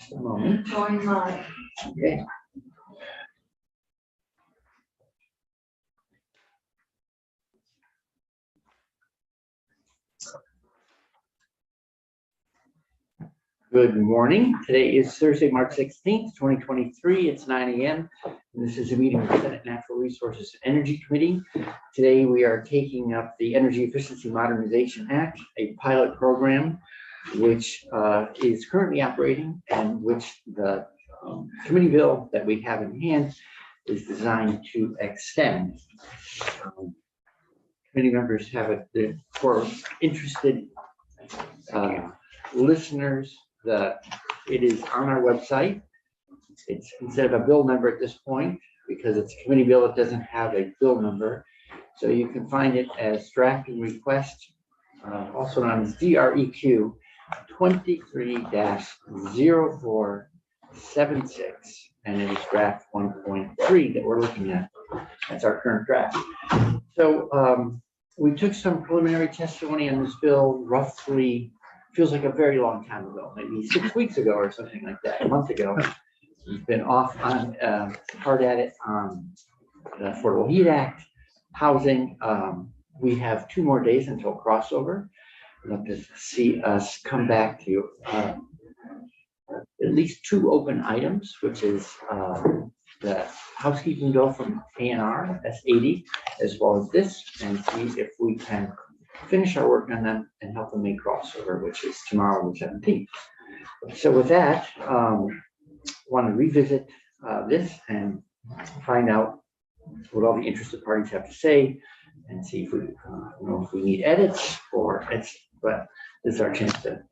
just a moment. Going live. Okay. Good morning. Today is Thursday, March 16th, 2023. It's 9 a.m. And this is a meeting of the Senate Natural Resources and Energy Committee. Today we are taking up the Energy Efficiency Modernization Act, a pilot program which is currently operating and which the committee bill that we have in hand is designed to extend. Committee members have it for interested listeners. It is on our website. It's instead of a bill number at this point, because it's a committee bill, it doesn't have a bill number. So you can find it as draft and request, also known as DREQ 23-0476, and it is draft 1.3 that we're looking at. That's our current draft. So we took some preliminary testimony on this bill roughly, feels like a very long time ago, maybe 6 weeks ago or something like that, a month ago. We've been off on hard at it on the Affordable Heat Act, housing. We have 2 more days until crossover. I'd love to see us come back to at least 2 open items, which is the housekeeping bill from ANR, S80, as well as this, and see if we can finish our work on them and help them make crossover, which is tomorrow, the 17th. So with that, want to revisit this and find out what all the interested parties have to say, and see if we know if we need edits or but this is our chance to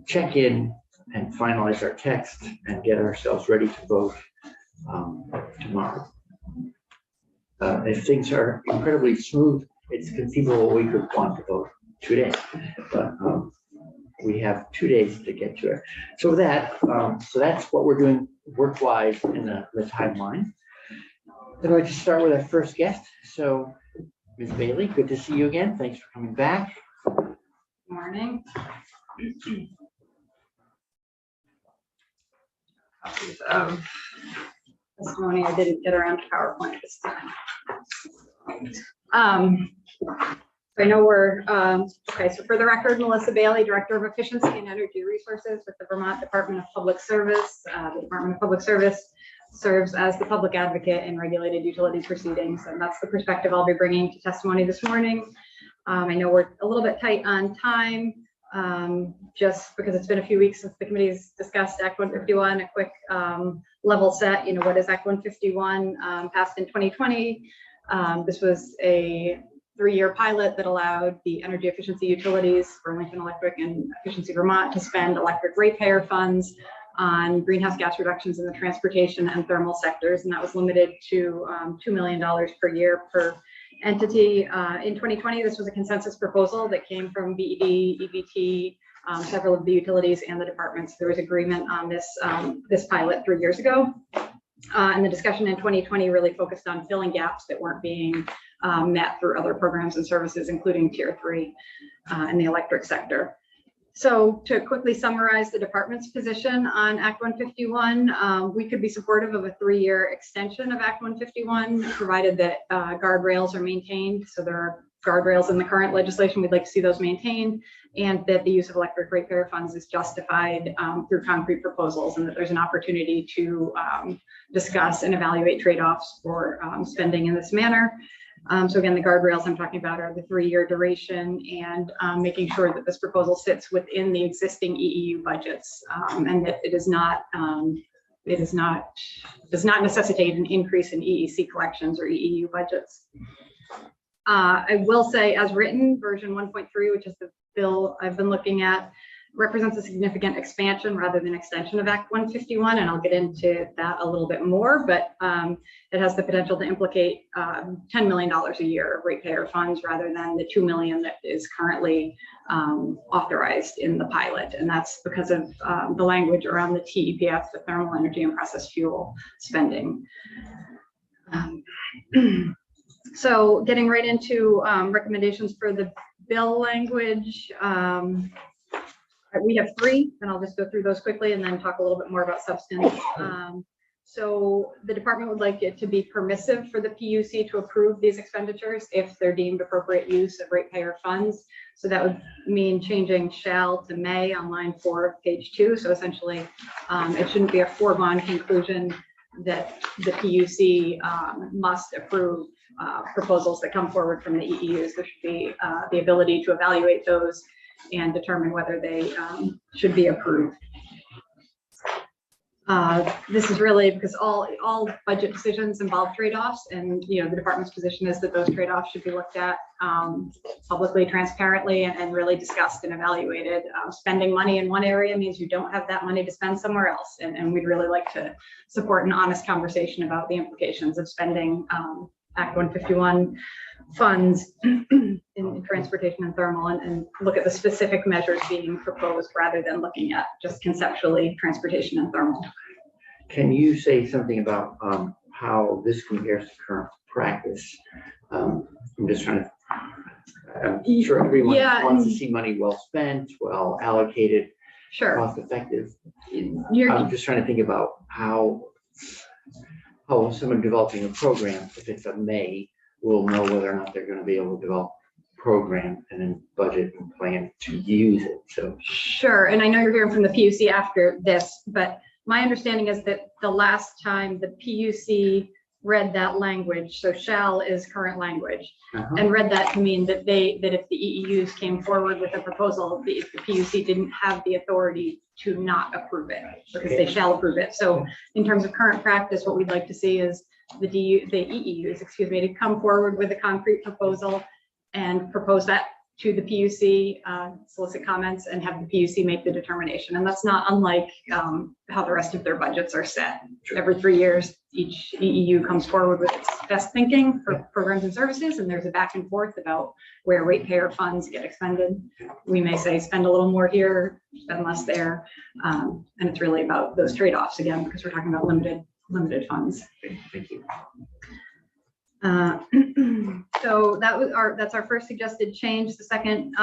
check in and finalize our text and get ourselves ready to vote tomorrow. If things are incredibly smooth, it's conceivable we could want to vote today, but we have 2 days to get to it. So that, so that's what we're doing work-wise in the timeline. I'd like to start with our first guest. So, Ms. Bailey, good to see you again. Thanks for coming back. Good morning. Copies of testimony. I didn't get around to PowerPoint this time. I know we're, okay, so for the record, Melissa Bailey, Director of Efficiency and Energy Resources with the Vermont Department of Public Service. The Department of Public Service serves as the public advocate in regulated utility proceedings, and that's the perspective I'll be bringing to testimony this morning. I know we're a little bit tight on time, just because it's been a few weeks since the committee's discussed Act 151, a quick level set, what is Act 151, passed in 2020. This was a 3-year pilot that allowed the energy efficiency utilities, Burlington Electric and Efficiency Vermont, to spend electric ratepayer funds on greenhouse gas reductions in the transportation and thermal sectors, and that was limited to $2 million per year per entity. In 2020, this was a consensus proposal that came from BED, EBT, several of the utilities and the departments. There was agreement on this pilot 3 years ago. And the discussion in 2020 really focused on filling gaps that weren't being met through other programs and services, including Tier 3 in the electric sector. So to quickly summarize the department's position on Act 151, we could be supportive of a 3-year extension of Act 151, provided that guardrails are maintained. So there are guardrails in the current legislation. We'd like to see those maintained, and that the use of electric ratepayer funds is justified through concrete proposals, and that there's an opportunity to discuss and evaluate trade-offs for spending in this manner. So again, the guardrails I'm talking about are the 3-year duration, and making sure that this proposal sits within the existing EEU budgets, and that it does not necessitate an increase in EEC collections or EEU budgets. I will say, as written, version 1.3, which is the bill I've been looking at, represents a significant expansion rather than extension of Act 151, and I'll get into that a little bit more, but it has the potential to implicate $10 million a year of ratepayer funds rather than the $2 million that is currently authorized in the pilot, and that's because of the language around the TEPF, the thermal energy and processed fuel spending. So getting right into recommendations for the bill language. We have three, and I'll just go through those quickly and then talk a little bit more about substance. So the department would like it to be permissive for the PUC to approve these expenditures if they're deemed appropriate use of ratepayer funds. So that would mean changing shall to may on line 4 of page 2. So essentially, it shouldn't be a foregone conclusion that the PUC must approve proposals that come forward from the EEUs. There should be the ability to evaluate those and determine whether they should be approved. This is really because all budget decisions involve trade-offs, and the department's position is that those trade-offs should be looked at publicly, transparently, and really discussed and evaluated. Spending money in one area means you don't have that money to spend somewhere else, and we'd really like to support an honest conversation about the implications of spending Act 151 funds in transportation and thermal, and look at the specific measures being proposed rather than looking at just conceptually transportation and thermal. Can you say something about how this compares to current practice? I'm just trying to, I'm sure everyone wants to see money well spent, well allocated, Sure. cost effective. I'm just trying to think about how someone developing a program, if it's a may, will know whether or not they're going to be able to develop a program and then budget and plan to use it. So sure, and I know you're hearing from the PUC after this, but my understanding is that the last time the PUC read that language, so shall is current language, and read that to mean that if the EEUs came forward with a proposal, the PUC didn't have the authority to not approve it, because they shall approve it. So in terms of current practice, what we'd like to see is the EEUs, to come forward with a concrete proposal and propose that to the PUC, solicit comments, and have the PUC make the determination. And that's not unlike how the rest of their budgets are set. Every 3 years, each EEU comes forward with its best thinking for programs and services, and there's a back and forth about where ratepayer funds get expended. We may say spend a little more here, spend less there, and it's really about those trade-offs again, because we're talking about limited funds. thank you. So that's our first suggested change. The second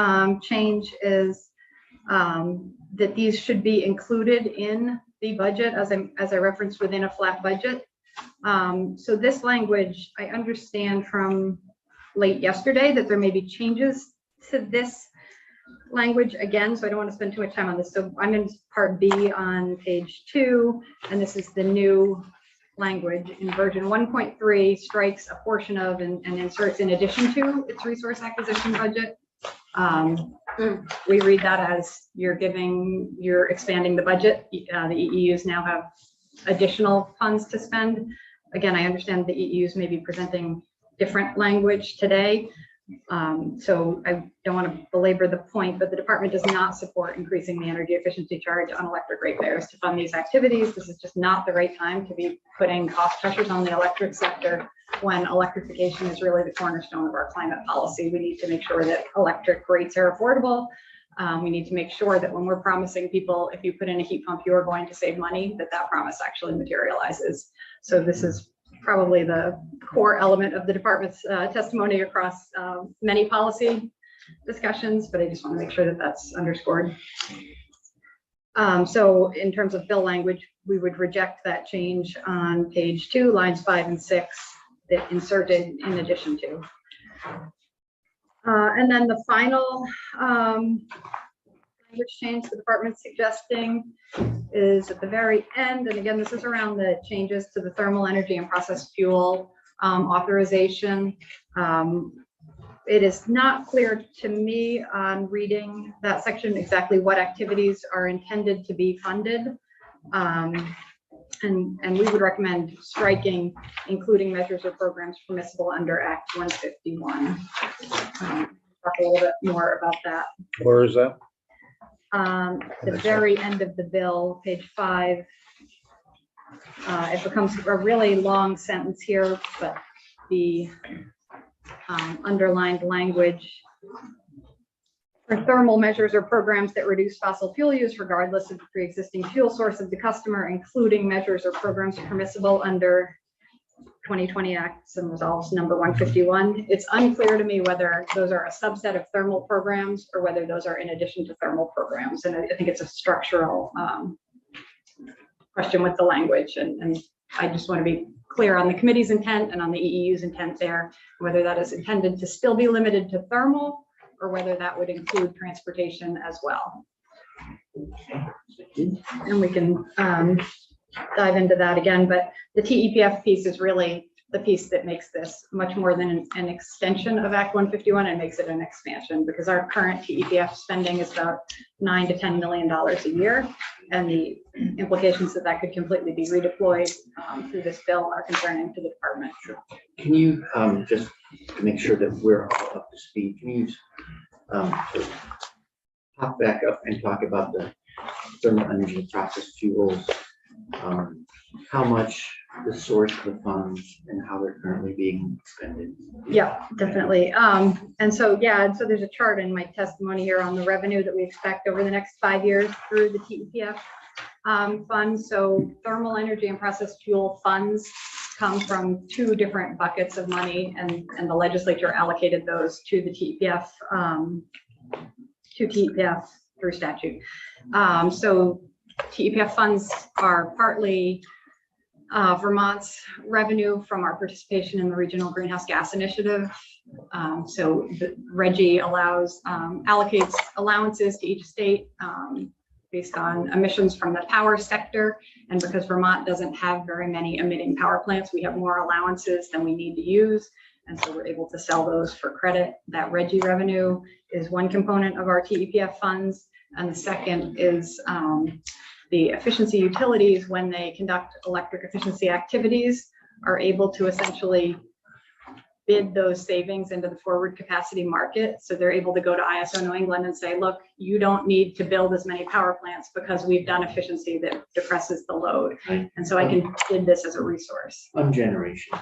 change is that these should be included in the budget as I referenced within a flat budget. So this language, I understand from late yesterday that there may be changes to this language again, so I don't want to spend too much time on this. So I'm in part B on page 2, and this is the new language in version 1.3, strikes a portion of and inserts in addition to its resource acquisition budget. We read that as you're expanding the budget. The EEUs now have additional funds to spend. Again, I understand the EEUs may be presenting different language today. So I don't want to belabor the point, but the department does not support increasing the energy efficiency charge on electric ratepayers to fund these activities. This is just not the right time to be putting cost pressures on the electric sector when electrification is really the cornerstone of our climate policy. We need to make sure that electric rates are affordable. We need to make sure that when we're promising people, if you put in a heat pump, you are going to save money, that promise actually materializes. So this is probably the core element of the department's testimony across many policy discussions, but I just want to make sure that that's underscored. So in terms of bill language, we would reject that change on page 2, lines 5 and 6, that inserted in addition to. And then the final language change the department's suggesting is at the very end, and again, this is around the changes to the thermal energy and processed fuel authorization. It is not clear to me on reading that section exactly what activities are intended to be funded. And we would recommend striking, including measures or programs permissible under Act 151. Talk a little bit more about that. Where is that? The very end of the bill, page 5. It becomes a really long sentence here, but the underlined language for thermal measures or programs that reduce fossil fuel use regardless of the pre-existing fuel source of the customer, including measures or programs permissible under 2020 Acts and Resolves number 151. It's unclear to me whether those are a subset of thermal programs or whether those are in addition to thermal programs. And I think it's a structural question with the language. And I just want to be clear on the committee's intent and on the EEU's intent there, whether that is intended to still be limited to thermal or whether that would include transportation as well. And we can dive into that again, but the TEPF piece is really the piece that makes this much more than an extension of Act 151 and makes it an expansion, because our current TEPF spending is about $9 to $10 million a year, and the implications that that could completely be redeployed through this bill are concerning to the department. Sure. Can you just to make sure that we're all up to speed, can you sort of pop back up and talk about the thermal energy process fuels, how much the source of the funds and how they're currently being expended? Yeah, definitely. And so there's a chart in my testimony here on the revenue that we expect over the next 5 years through the TEPF fund. So thermal energy and process fuel funds come from 2 different buckets of money, and the legislature allocated those to the TEPF, through statute. So TEPF funds are partly Vermont's revenue from our participation in the Regional Greenhouse Gas Initiative. So the RGGI allocates allowances to each state based on emissions from the power sector. And because Vermont doesn't have very many emitting power plants, we have more allowances than we need to use. And so we're able to sell those for credit. That RGGI revenue is one component of our TEPF funds. And the second is the efficiency utilities, when they conduct electric efficiency activities, are able to essentially bid those savings into the forward capacity market. So they're able to go to ISO New England and say, look, you don't need to build as many power plants because we've done efficiency that depresses the load. Right. And so I can bid this as a resource. Ungeneration.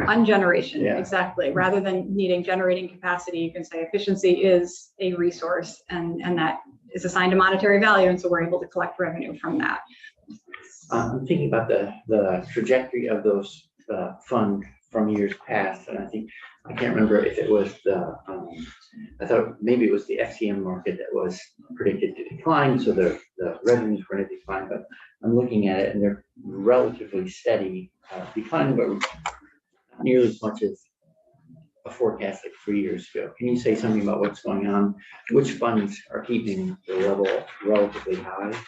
Ungeneration, Yeah. Exactly. Rather than needing generating capacity, you can say efficiency is a resource, and that is assigned a monetary value. And so we're able to collect revenue from that. I'm thinking about the trajectory of those fund from years past, and I can't remember if it was I thought maybe it was the FCM market that was predicted to decline, so the revenues were going to decline, but I'm looking at it and they're relatively steady declining, but not nearly as much as a forecast like 3 years ago. Can you say something about what's going on? Which funds are keeping the level relatively high?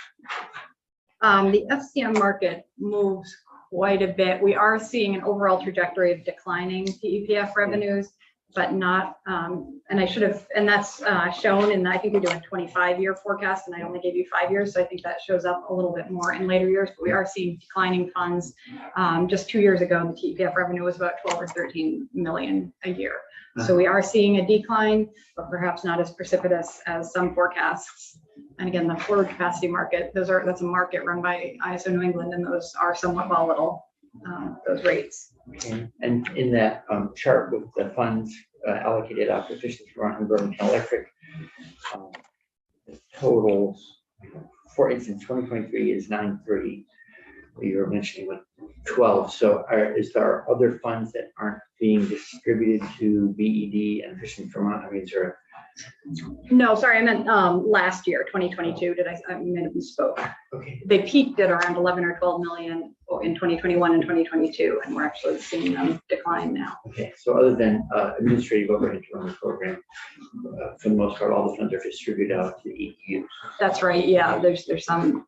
The FCM market moves quite a bit. We are seeing an overall trajectory of declining TEPF revenues, but not, and that's shown in, I think we do a 25-year forecast, and I only gave you 5 years, so I think that shows up a little bit more in later years, but we are seeing declining funds. Just 2 years ago, the TEPF revenue was about 12 or 13 million a year. So we are seeing a decline, but perhaps not as precipitous as some forecasts. And again, the forward capacity market, that's a market run by ISO New England, and those are somewhat volatile, those rates. Okay. And in that chart with the funds allocated out to efficiency and Burlington Electric, the totals, for instance, 2023 is 9.3. You were mentioning with 12. So is there other funds that aren't being distributed to BED and Efficient Vermont? I mean, is there? No, sorry, I meant last year, 2022. I may have misspoke. Okay. They peaked at around 11 or 12 million in 2021 and 2022, and we're actually seeing them decline now. Okay. So other than administrative overhead to run the program, for the most part, all the funds are distributed out to EEU. That's right. Yeah, there's some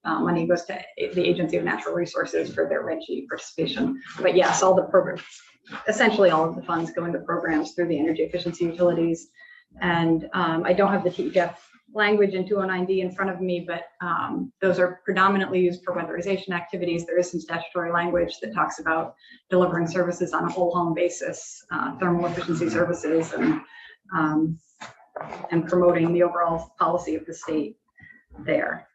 money goes to the Agency of Natural Resources for their RGGI participation. But yes, all the programs, essentially all of the funds go into programs through the energy efficiency utilities. And I don't have the TEPF language in 209D in front of me, but those are predominantly used for weatherization activities. There is some statutory language that talks about delivering services on a whole home basis, thermal efficiency services, and promoting the overall policy of the state there.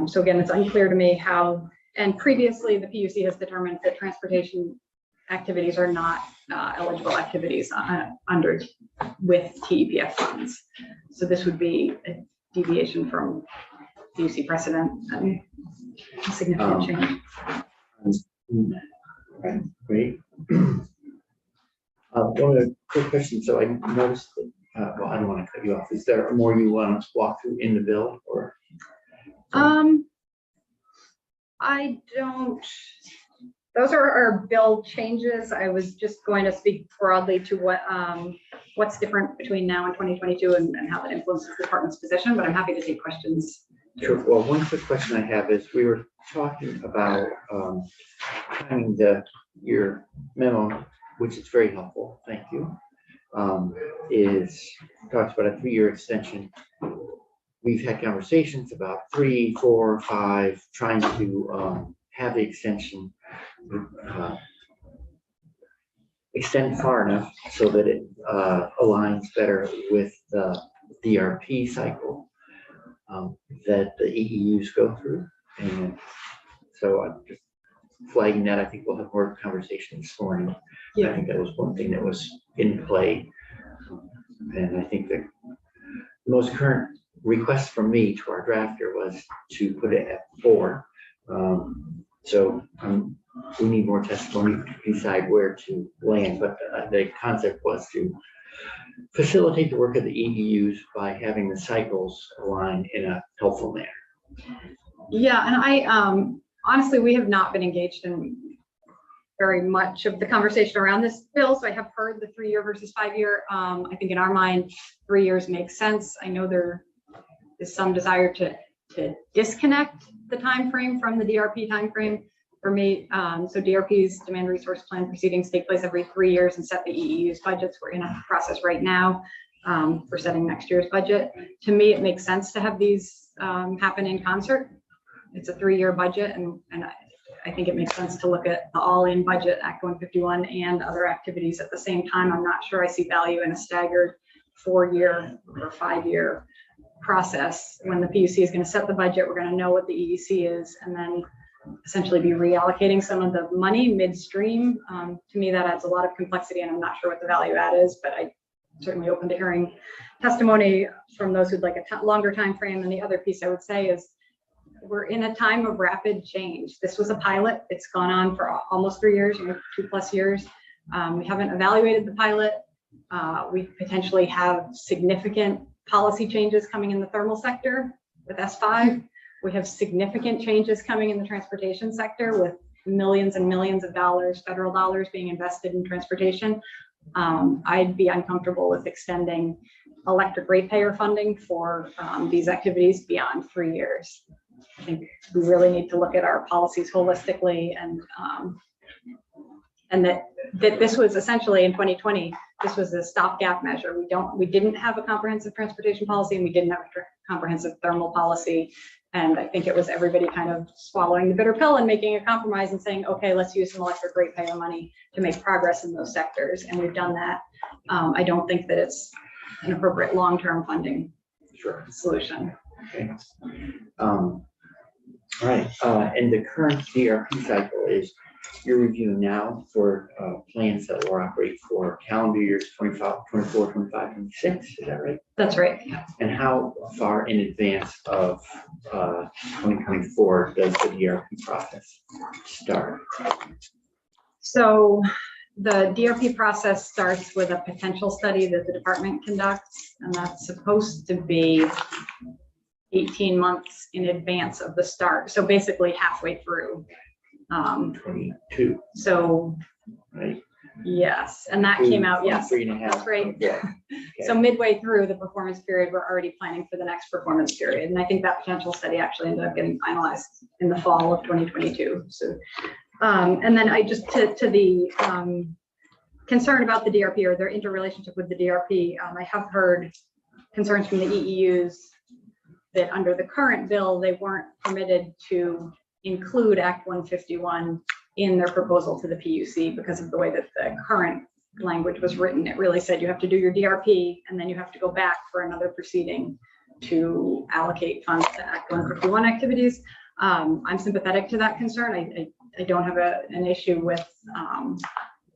So again, it's unclear to me how, and previously the PUC has determined that transportation activities are not eligible activities with TEPF funds. So this would be a deviation from PUC precedent and a significant change. Okay, great. One other quick question. So I noticed that, well, I don't want to cut you off. Is there more you want to walk through in the bill or? I don't, those are our bill changes. I was just going to speak broadly to what's different between now and 2022 and how that influences the department's position, but I'm happy to take questions. Sure. Well, one quick question I have is we were talking about timing your memo, which is very helpful. Thank you. Is talks about a 3-year extension. We've had conversations about 3, 4, 5, trying to have the extension extend far enough so that it aligns better with the DRP cycle that the EEUs go through. And so I'm just flagging that. I think we'll have more conversation this morning. I think that was one thing that was in play. And I think that the most current request from me to our drafter was to put it at 4. So we need more testimony to decide where to land, but the concept was to facilitate the work of the EEUs by having the cycles align in a helpful manner. Yeah, and I honestly, we have not been engaged in very much of the conversation around this bill. So I have heard the 3-year versus 5-year. I think in our mind, 3 years makes sense. I know there is some desire to disconnect the time frame from the DRP time frame. For me, so DRP's demand resource plan proceedings take place every 3 years and set the EEU's budgets. We're in a process right now for setting next year's budget. To me, it makes sense to have these happen in concert. It's a 3-year budget, and I think it makes sense to look at the all-in budget, Act 151, and other activities at the same time. I'm not sure I see value in a staggered 4-year or 5-year process. When the PUC is going to set the budget, we're going to know what the EEC is, and then essentially be reallocating some of the money midstream. To me, that adds a lot of complexity, and I'm not sure what the value add is, but I'm certainly open to hearing testimony from those who'd like a longer time frame. And the other piece I would say is we're in a time of rapid change. This was a pilot. It's gone on for almost 3 years, 2+ years. We haven't evaluated the pilot. We potentially have significant policy changes coming in the thermal sector with S5. We have significant changes coming in the transportation sector with millions and millions of dollars, federal dollars being invested in transportation. I'd be uncomfortable with extending electric ratepayer funding for these activities beyond 3 years. I think we really need to look at our policies holistically, and that this was essentially in 2020, this was a stopgap measure. We didn't have a comprehensive transportation policy, and we didn't have a comprehensive thermal policy. And I think it was everybody kind of swallowing the bitter pill and making a compromise and saying, okay, let's use some electric ratepayer money to make progress in those sectors. And we've done that. I don't think that it's an appropriate long-term funding solution. Okay. All right. And the current DRP cycle is you're reviewing now for plans that will operate for calendar years 25, 24, 25, 26. Is that right? That's right. And how far in advance of 2024 does the DRP process start? So the DRP process starts with a potential study that the department conducts, and that's supposed to be 18 months in advance of the start. So basically halfway through. 22. So, right? Yes, and that came out, yes. 3.5. That's right. Yeah. So midway through the performance period, we're already planning for the next performance period. And I think that potential study actually ended up getting finalized in the fall of 2022. So, and then I just, to the concern about the DRP or their interrelationship with the DRP, I have heard concerns from the EEUs that under the current bill, they weren't permitted to include Act 151 in their proposal to the PUC because of the way that the current language was written. It really said you have to do your DRP and then you have to go back for another proceeding to allocate funds to Act 151 activities. I'm sympathetic to that concern. I don't have an issue with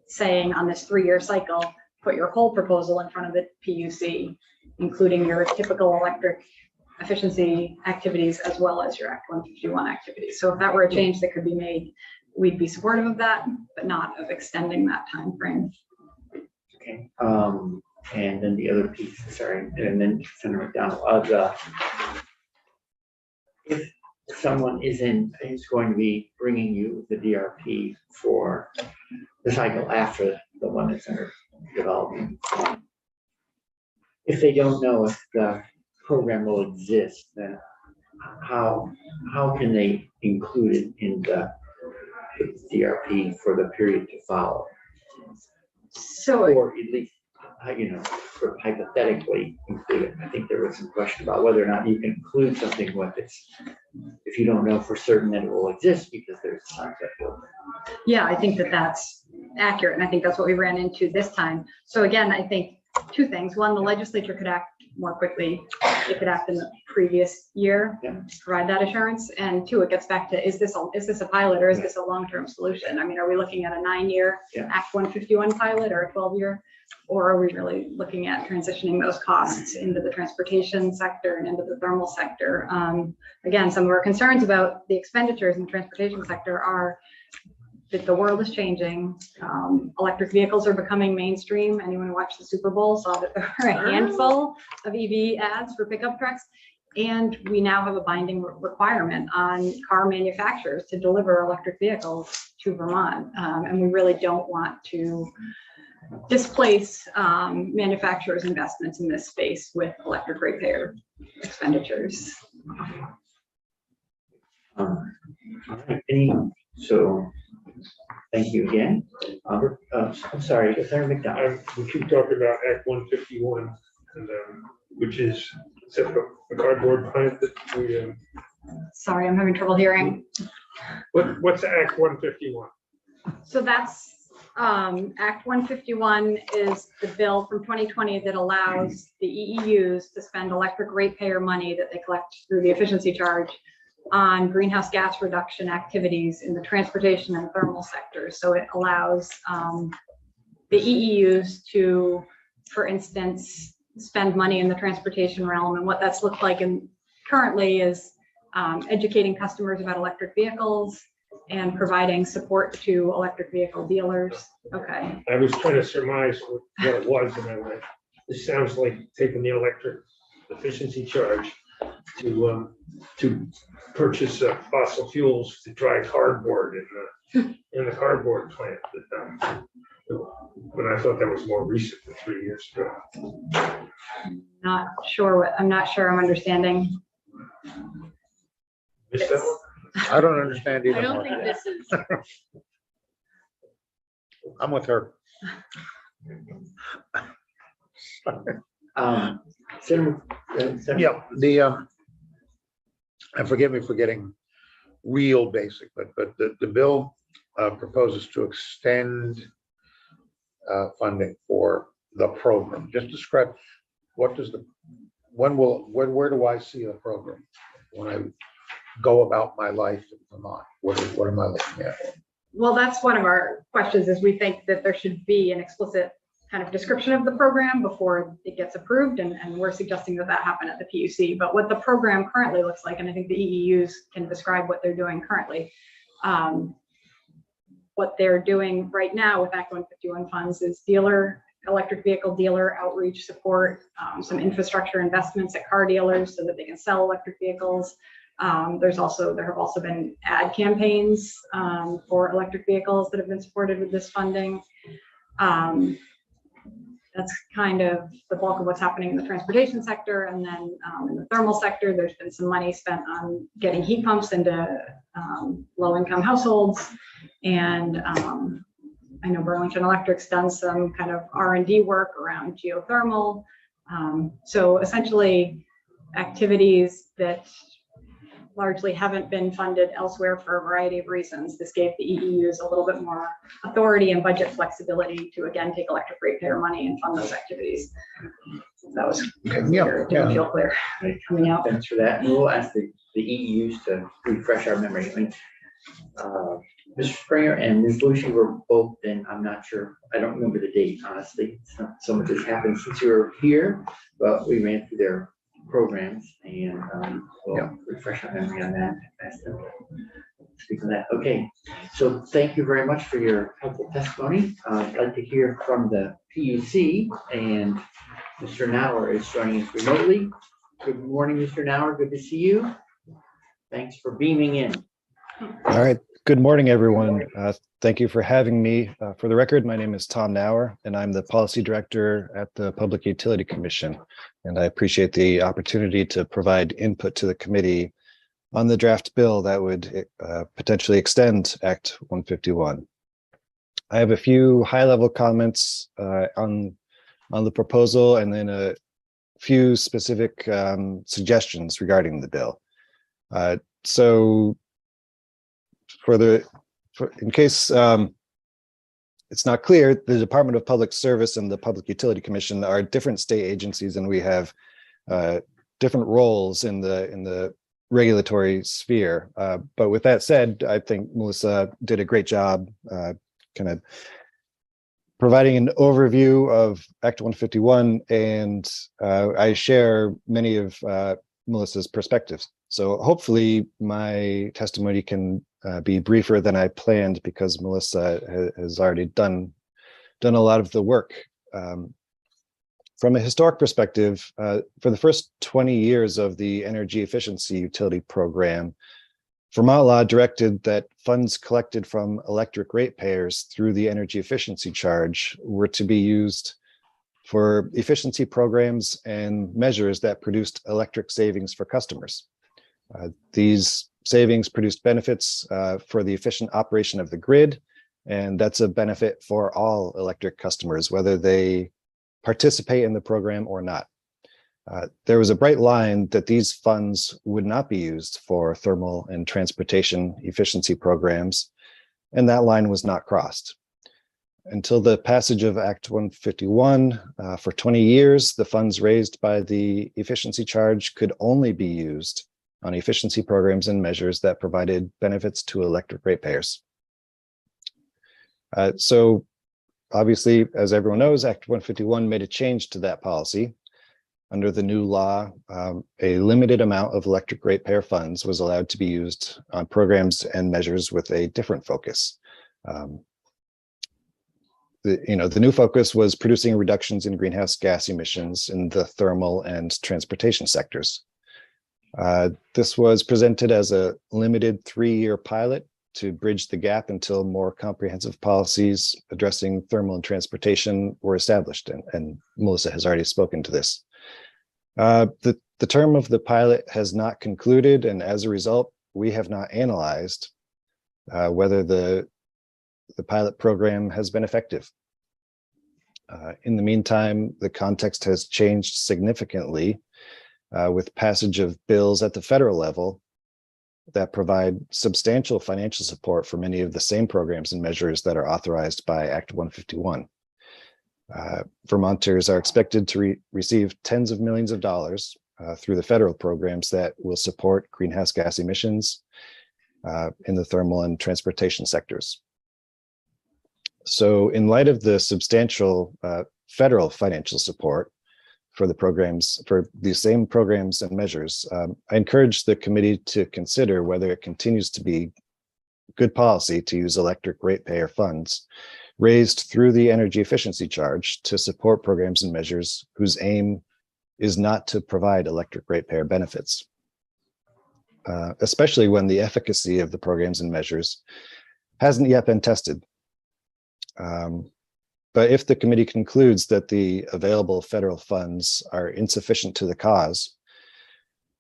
saying on this 3-year cycle, put your whole proposal in front of the PUC, including your typical electric efficiency activities as well as your Act 151 activities. So if that were a change that could be made we'd be supportive of that, but not of extending that time frame. Okay, and then the other piece, sorry, and then Senator McDonald, if someone is going to be bringing you the DRP for the cycle after the one that's under development, if they don't know if the program will exist, then how can they include it in the DRP for the period to follow? So Or at least, sort of hypothetically include it. I think there was some question about whether or not you can include something with it if you don't know for certain that it will exist because there's a sunset bill. yeah, I think that that's accurate. And I think that's what we ran into this time. So again, I think two things. One, the legislature could act more quickly. It could act in the previous year, Yeah. to provide that assurance. And two, it gets back to, is this a pilot or is this a long-term solution? I mean, are we looking at a 9-year Yeah. Act 151 pilot or a 12-year? Or are we really looking at transitioning those costs into the transportation sector and into the thermal sector? Again, some of our concerns about the expenditures in the transportation sector are that the world is changing. Electric vehicles are becoming mainstream. Anyone who watched the Super Bowl saw that there were a handful of EV ads for pickup trucks. And we now have a binding requirement on car manufacturers to deliver electric vehicles to Vermont. And we really don't want to displace manufacturers' investments in this space with electric ratepayer expenditures. All right. So thank you again. I'm sorry, Senator McDonald. We keep talking about Act 151, and which is the cardboard plant that we. Sorry, I'm having trouble hearing. What's Act 151? So that's Act 151 is the bill from 2020 that allows the EEUs to spend electric ratepayer money that they collect through the efficiency charge on greenhouse gas reduction activities in the transportation and thermal sectors. So it allows the EEUs to, for instance, spend money in the transportation realm. And what that's looked like currently is educating customers about electric vehicles and providing support to electric vehicle dealers. Okay. I was trying to surmise what it was, and I went, this sounds like taking the electric efficiency charge to purchase fossil fuels to dry cardboard in the cardboard plant. But I thought that was more recent than 3 years ago. I'm not sure I'm understanding. Missed that one? I don't understand either. I don't Mark. think this is, I'm with her. Senator, Yeah, and forgive me for getting real basic, but the bill proposes to extend funding for the program. Just describe where do I see the program when I go about my life in Vermont? What am I looking at? Well, that's one of our questions, is we think that there should be an explicit kind of description of the program before it gets approved, and we're suggesting that happen at the PUC. But what the program currently looks like, and I think the EEUs can describe what they're doing currently. What they're doing right now with Act 151 funds is electric vehicle dealer outreach support, some infrastructure investments at car dealers so that they can sell electric vehicles. There have also been ad campaigns for electric vehicles that have been supported with this funding. That's kind of the bulk of what's happening in the transportation sector. And then in the thermal sector, there's been some money spent on getting heat pumps into low-income households. And I know Burlington Electric's done some kind of R&D work around geothermal. So essentially activities that largely haven't been funded elsewhere for a variety of reasons. This gave the EEUs a little bit more authority and budget flexibility to, again, take electric ratepayer money and fund those activities. That was clear. It didn't feel clear coming out. Thanks for that. And we'll ask the EEUs to refresh our memory. I mean, Mr. Springer and Ms. Lucy were both in, I'm not sure, I don't remember the date, honestly. So much has happened since you were here, but we ran through their programs and we'll refresh our memory on that. speak on that. Okay, so thank you very much for your helpful testimony. I'd like to hear from the PUC, and Mr. Nauer is joining us remotely. Good morning, Mr. Nauer. Good to see you. Thanks for beaming in. All right. Good morning, everyone. Thank you for having me. For the record, my name is Tom Nauer, and I'm the Policy Director at the Public Utility Commission. And I appreciate the opportunity to provide input to the committee on the draft bill that would potentially extend Act 151. I have a few high-level comments on the proposal, and then a few specific suggestions regarding the bill. So in case it's not clear, the Department of Public Service and the Public Utility Commission are different state agencies, and we have different roles in the regulatory sphere. But with that said, I think Melissa did a great job kind of providing an overview of Act 151, and I share many of Melissa's perspectives. So hopefully my testimony can be briefer than I planned, because Melissa has already done a lot of the work. From a historic perspective, for the first 20 years of the Energy Efficiency Utility Program, Vermont law directed that funds collected from electric ratepayers through the energy efficiency charge were to be used for efficiency programs and measures that produced electric savings for customers. These savings produced benefits for the efficient operation of the grid, and that's a benefit for all electric customers, whether they participate in the program or not. There was a bright line that these funds would not be used for thermal and transportation efficiency programs, and that line was not crossed. Until the passage of Act 151, for 20 years, the funds raised by the efficiency charge could only be used on efficiency programs and measures that provided benefits to electric ratepayers. So obviously, as everyone knows, Act 151 made a change to that policy. Under the new law, a limited amount of electric ratepayer funds was allowed to be used on programs and measures with a different focus. The new focus was producing reductions in greenhouse gas emissions in the thermal and transportation sectors. This was presented as a limited 3-year pilot to bridge the gap until more comprehensive policies addressing thermal and transportation were established, and Melissa has already spoken to this. The term of the pilot has not concluded, and as a result, we have not analyzed whether the pilot program has been effective. In the meantime, the context has changed significantly with passage of bills at the federal level that provide substantial financial support for many of the same programs and measures that are authorized by Act 151. Vermonters are expected to receive tens of millions of dollars through the federal programs that will support greenhouse gas emissions in the thermal and transportation sectors. So in light of the substantial federal financial support for the programs, for these same programs and measures, I encourage the committee to consider whether it continues to be good policy to use electric ratepayer funds raised through the energy efficiency charge to support programs and measures whose aim is not to provide electric ratepayer benefits, especially when the efficacy of the programs and measures hasn't yet been tested. But if the committee concludes that the available federal funds are insufficient to the cause,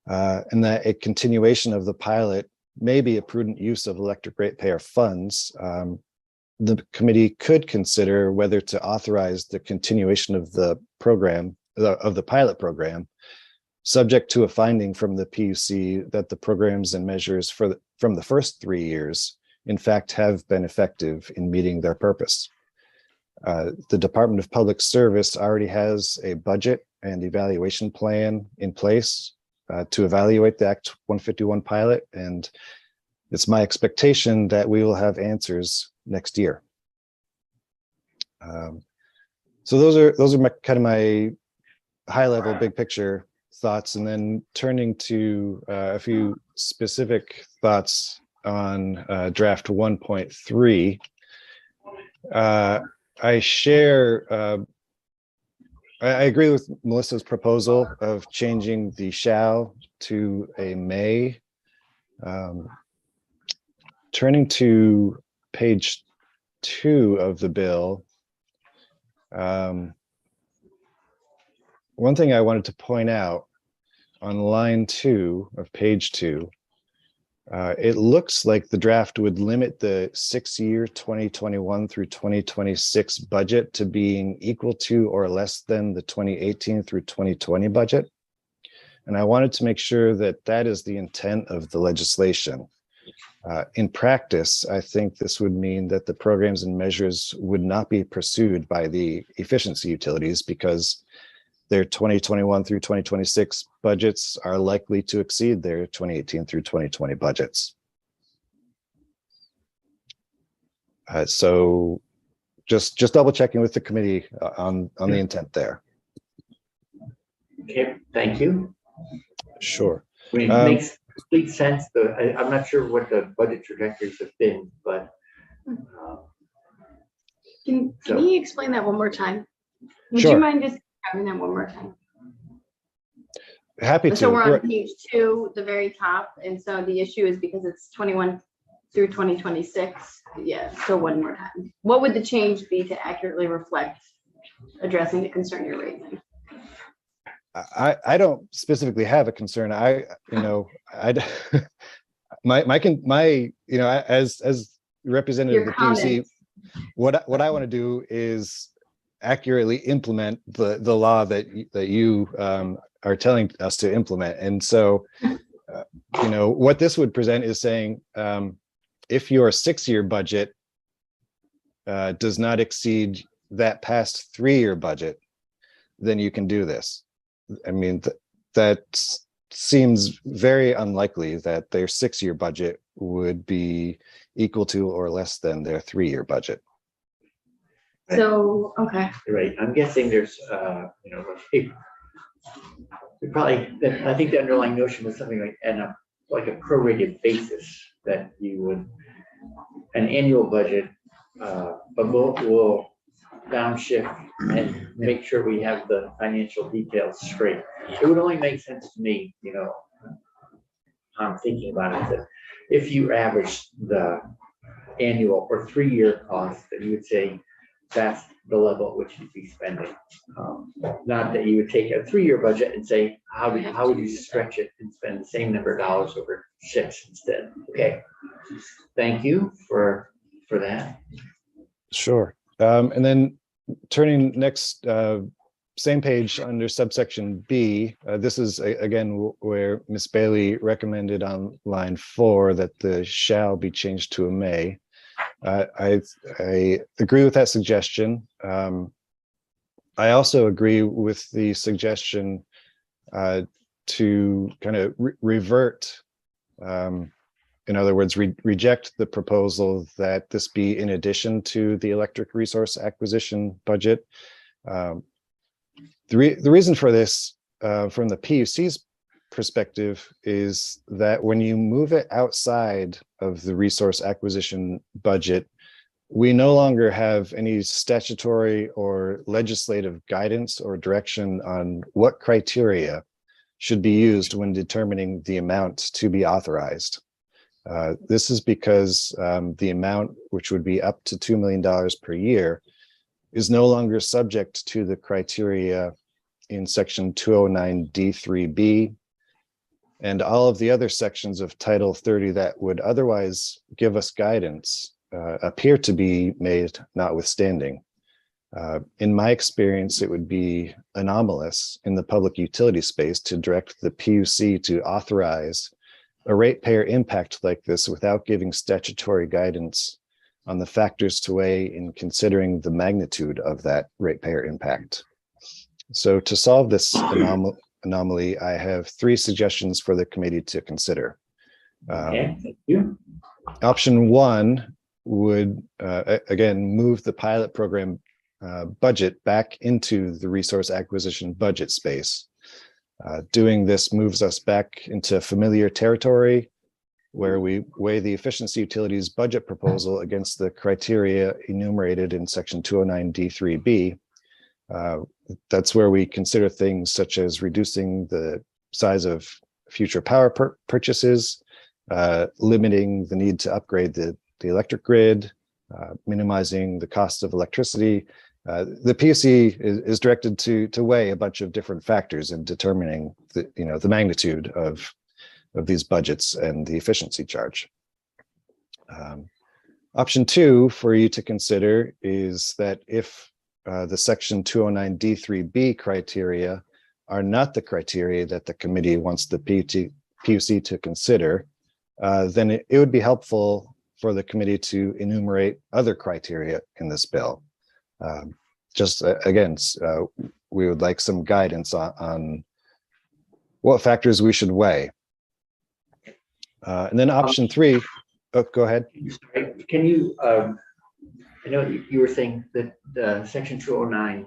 and that a continuation of the pilot may be a prudent use of electric ratepayer funds, the committee could consider whether to authorize the continuation of the program, of the pilot program, subject to a finding from the PUC that the programs and measures from the first 3 years, in fact, have been effective in meeting their purpose. The Department of Public Service already has a budget and evaluation plan in place to evaluate the Act 151 pilot, and it's my expectation that we will have answers next year. So those are my high-level, big picture thoughts, and then turning to a few specific thoughts on draft 1.3. I share, I agree with Melissa's proposal of changing the shall to a may. Turning to page 2 of the bill, one thing I wanted to point out on line 2 of page 2, it looks like the draft would limit the 6-year 2021 through 2026 budget to being equal to or less than the 2018 through 2020 budget. And I wanted to make sure that that is the intent of the legislation. In practice, I think this would mean that the programs and measures would not be pursued by the efficiency utilities because their 2021 through 2026 budgets are likely to exceed their 2018 through 2020 budgets. So just double checking with the committee on the intent there. Okay, thank you. Sure. I mean, it makes complete sense. I'm not sure what the budget trajectories have been, but. Can So- you explain that one more time? Would Sure. you mind just having that one more time? Happy to. So we're on Right. page 2, the very top, and so the issue is because it's 21 through 2026. Yeah, so one more time. What would the change be to accurately reflect addressing the concern you're raising? I don't specifically have a concern. I as representative Your of the PUC, comments. what I want to do is accurately implement the law that you are telling us to implement. And so, what this would present is saying, if your 6-year budget does not exceed that past 3-year budget, then you can do this. I mean, that seems very unlikely that their 6-year budget would be equal to or less than their 3-year budget. So, okay. Right, I'm guessing there's, we probably, I think the underlying notion was something like a prorated basis that you would, an annual budget, but we'll downshift and make sure we have the financial details straight. It would only make sense to me, I'm thinking about it, that if you average the annual or 3-year cost, that you would say that's the level at which you'd be spending. Not that you would take a 3-year budget and say, how would you stretch it and spend the same number of dollars over 6 instead? Okay, thank you for that. Sure. And then turning next, same page under subsection B, this is again where Ms. Bailey recommended on line 4 that the shall be changed to a may. I agree with that suggestion. I also agree with the suggestion to kind of revert, in other words, reject the proposal that this be in addition to the electric resource acquisition budget. The reason for this, from the PUC's perspective, is that when you move it outside of the resource acquisition budget, we no longer have any statutory or legislative guidance or direction on what criteria should be used when determining the amount to be authorized. This is because the amount, which would be up to $2 million per year, is no longer subject to the criteria in section 209D3B and all of the other sections of Title 30 that would otherwise give us guidance appear to be made notwithstanding. In my experience, it would be anomalous in the public utility space to direct the PUC to authorize a ratepayer impact like this without giving statutory guidance on the factors to weigh in considering the magnitude of that ratepayer impact. So to solve this anomaly, I have 3 suggestions for the committee to consider. Okay, thank you. Option 1 would, again, move the pilot program budget back into the resource acquisition budget space. Doing this moves us back into familiar territory where we weigh the efficiency utilities budget proposal against the criteria enumerated in section 209D3B. That's where we consider things such as reducing the size of future power purchases, limiting the need to upgrade the electric grid, minimizing the cost of electricity. The PUC is directed to weigh a bunch of different factors in determining the magnitude of these budgets and the efficiency charge. Option 2 for you to consider is that if the section 209D3B criteria are not the criteria that the committee wants the PUC to consider, then it would be helpful for the committee to enumerate other criteria in this bill. Again, we would like some guidance on what factors we should weigh. And then option 3, oh, go ahead. Can you, I know you were saying that section 209,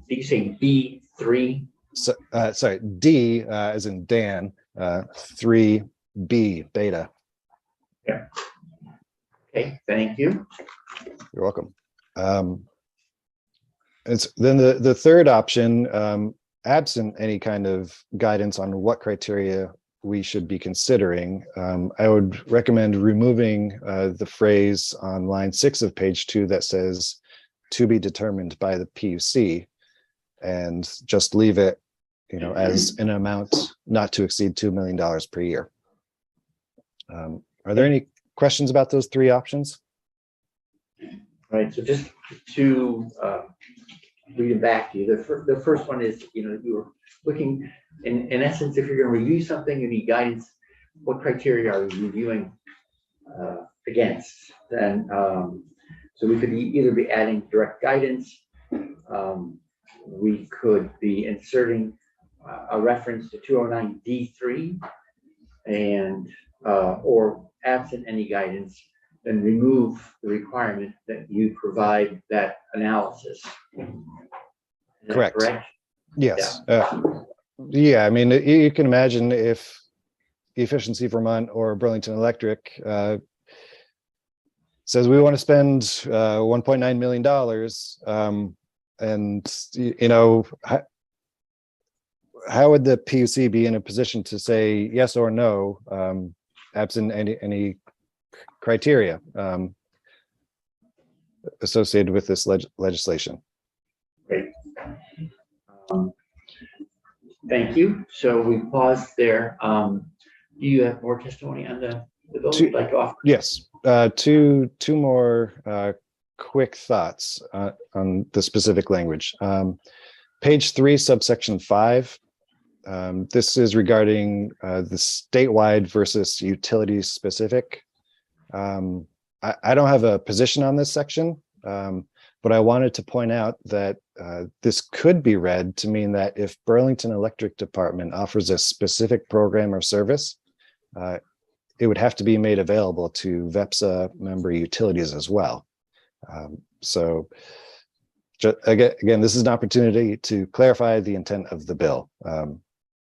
did you say B3? So, sorry, D as in Dan, 3B beta. Yeah. Okay, thank you. You're welcome. It's then the third option, absent any kind of guidance on what criteria we should be considering, I would recommend removing the phrase on line 6 of page 2 that says to be determined by the PUC, and just leave it, as an amount not to exceed $2 million per year. Are there any questions about those 3 options? All right, so just to read it back to you, the first one is, you were looking, in essence, if you're going to review something, you need guidance. What criteria are you reviewing against? Then, so we could either be adding direct guidance, we could be inserting a reference to 209D3, and or absent any guidance, then remove the requirement that you provide that analysis. Is that Correct. Yes. Yeah, I mean, you can imagine if Efficiency Vermont or Burlington Electric says we want to spend $1.9 million, and how would the PUC be in a position to say yes or no, absent any criteria associated with this legislation? Great. Thank you. So we paused there. Do you have more testimony on the bill you'd like to offer? Yes. Two more quick thoughts on the specific language. Page 3, subsection 5. This is regarding the statewide versus utility specific. I don't have a position on this section, but I wanted to point out that this could be read to mean that if Burlington Electric Department offers a specific program or service, it would have to be made available to VEPSA member utilities as well. So again, this is an opportunity to clarify the intent of the bill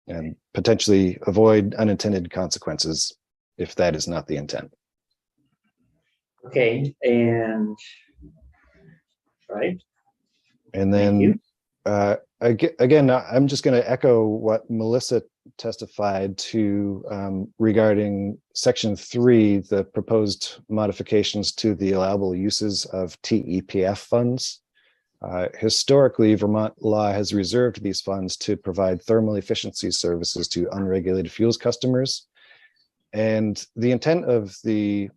and potentially avoid unintended consequences if that is not the intent. Okay, and right. And then again, I'm just going to echo what Melissa testified to regarding section 3, the proposed modifications to the allowable uses of TEPF funds. Historically, Vermont law has reserved these funds to provide thermal efficiency services to unregulated fuels customers. And the intent of the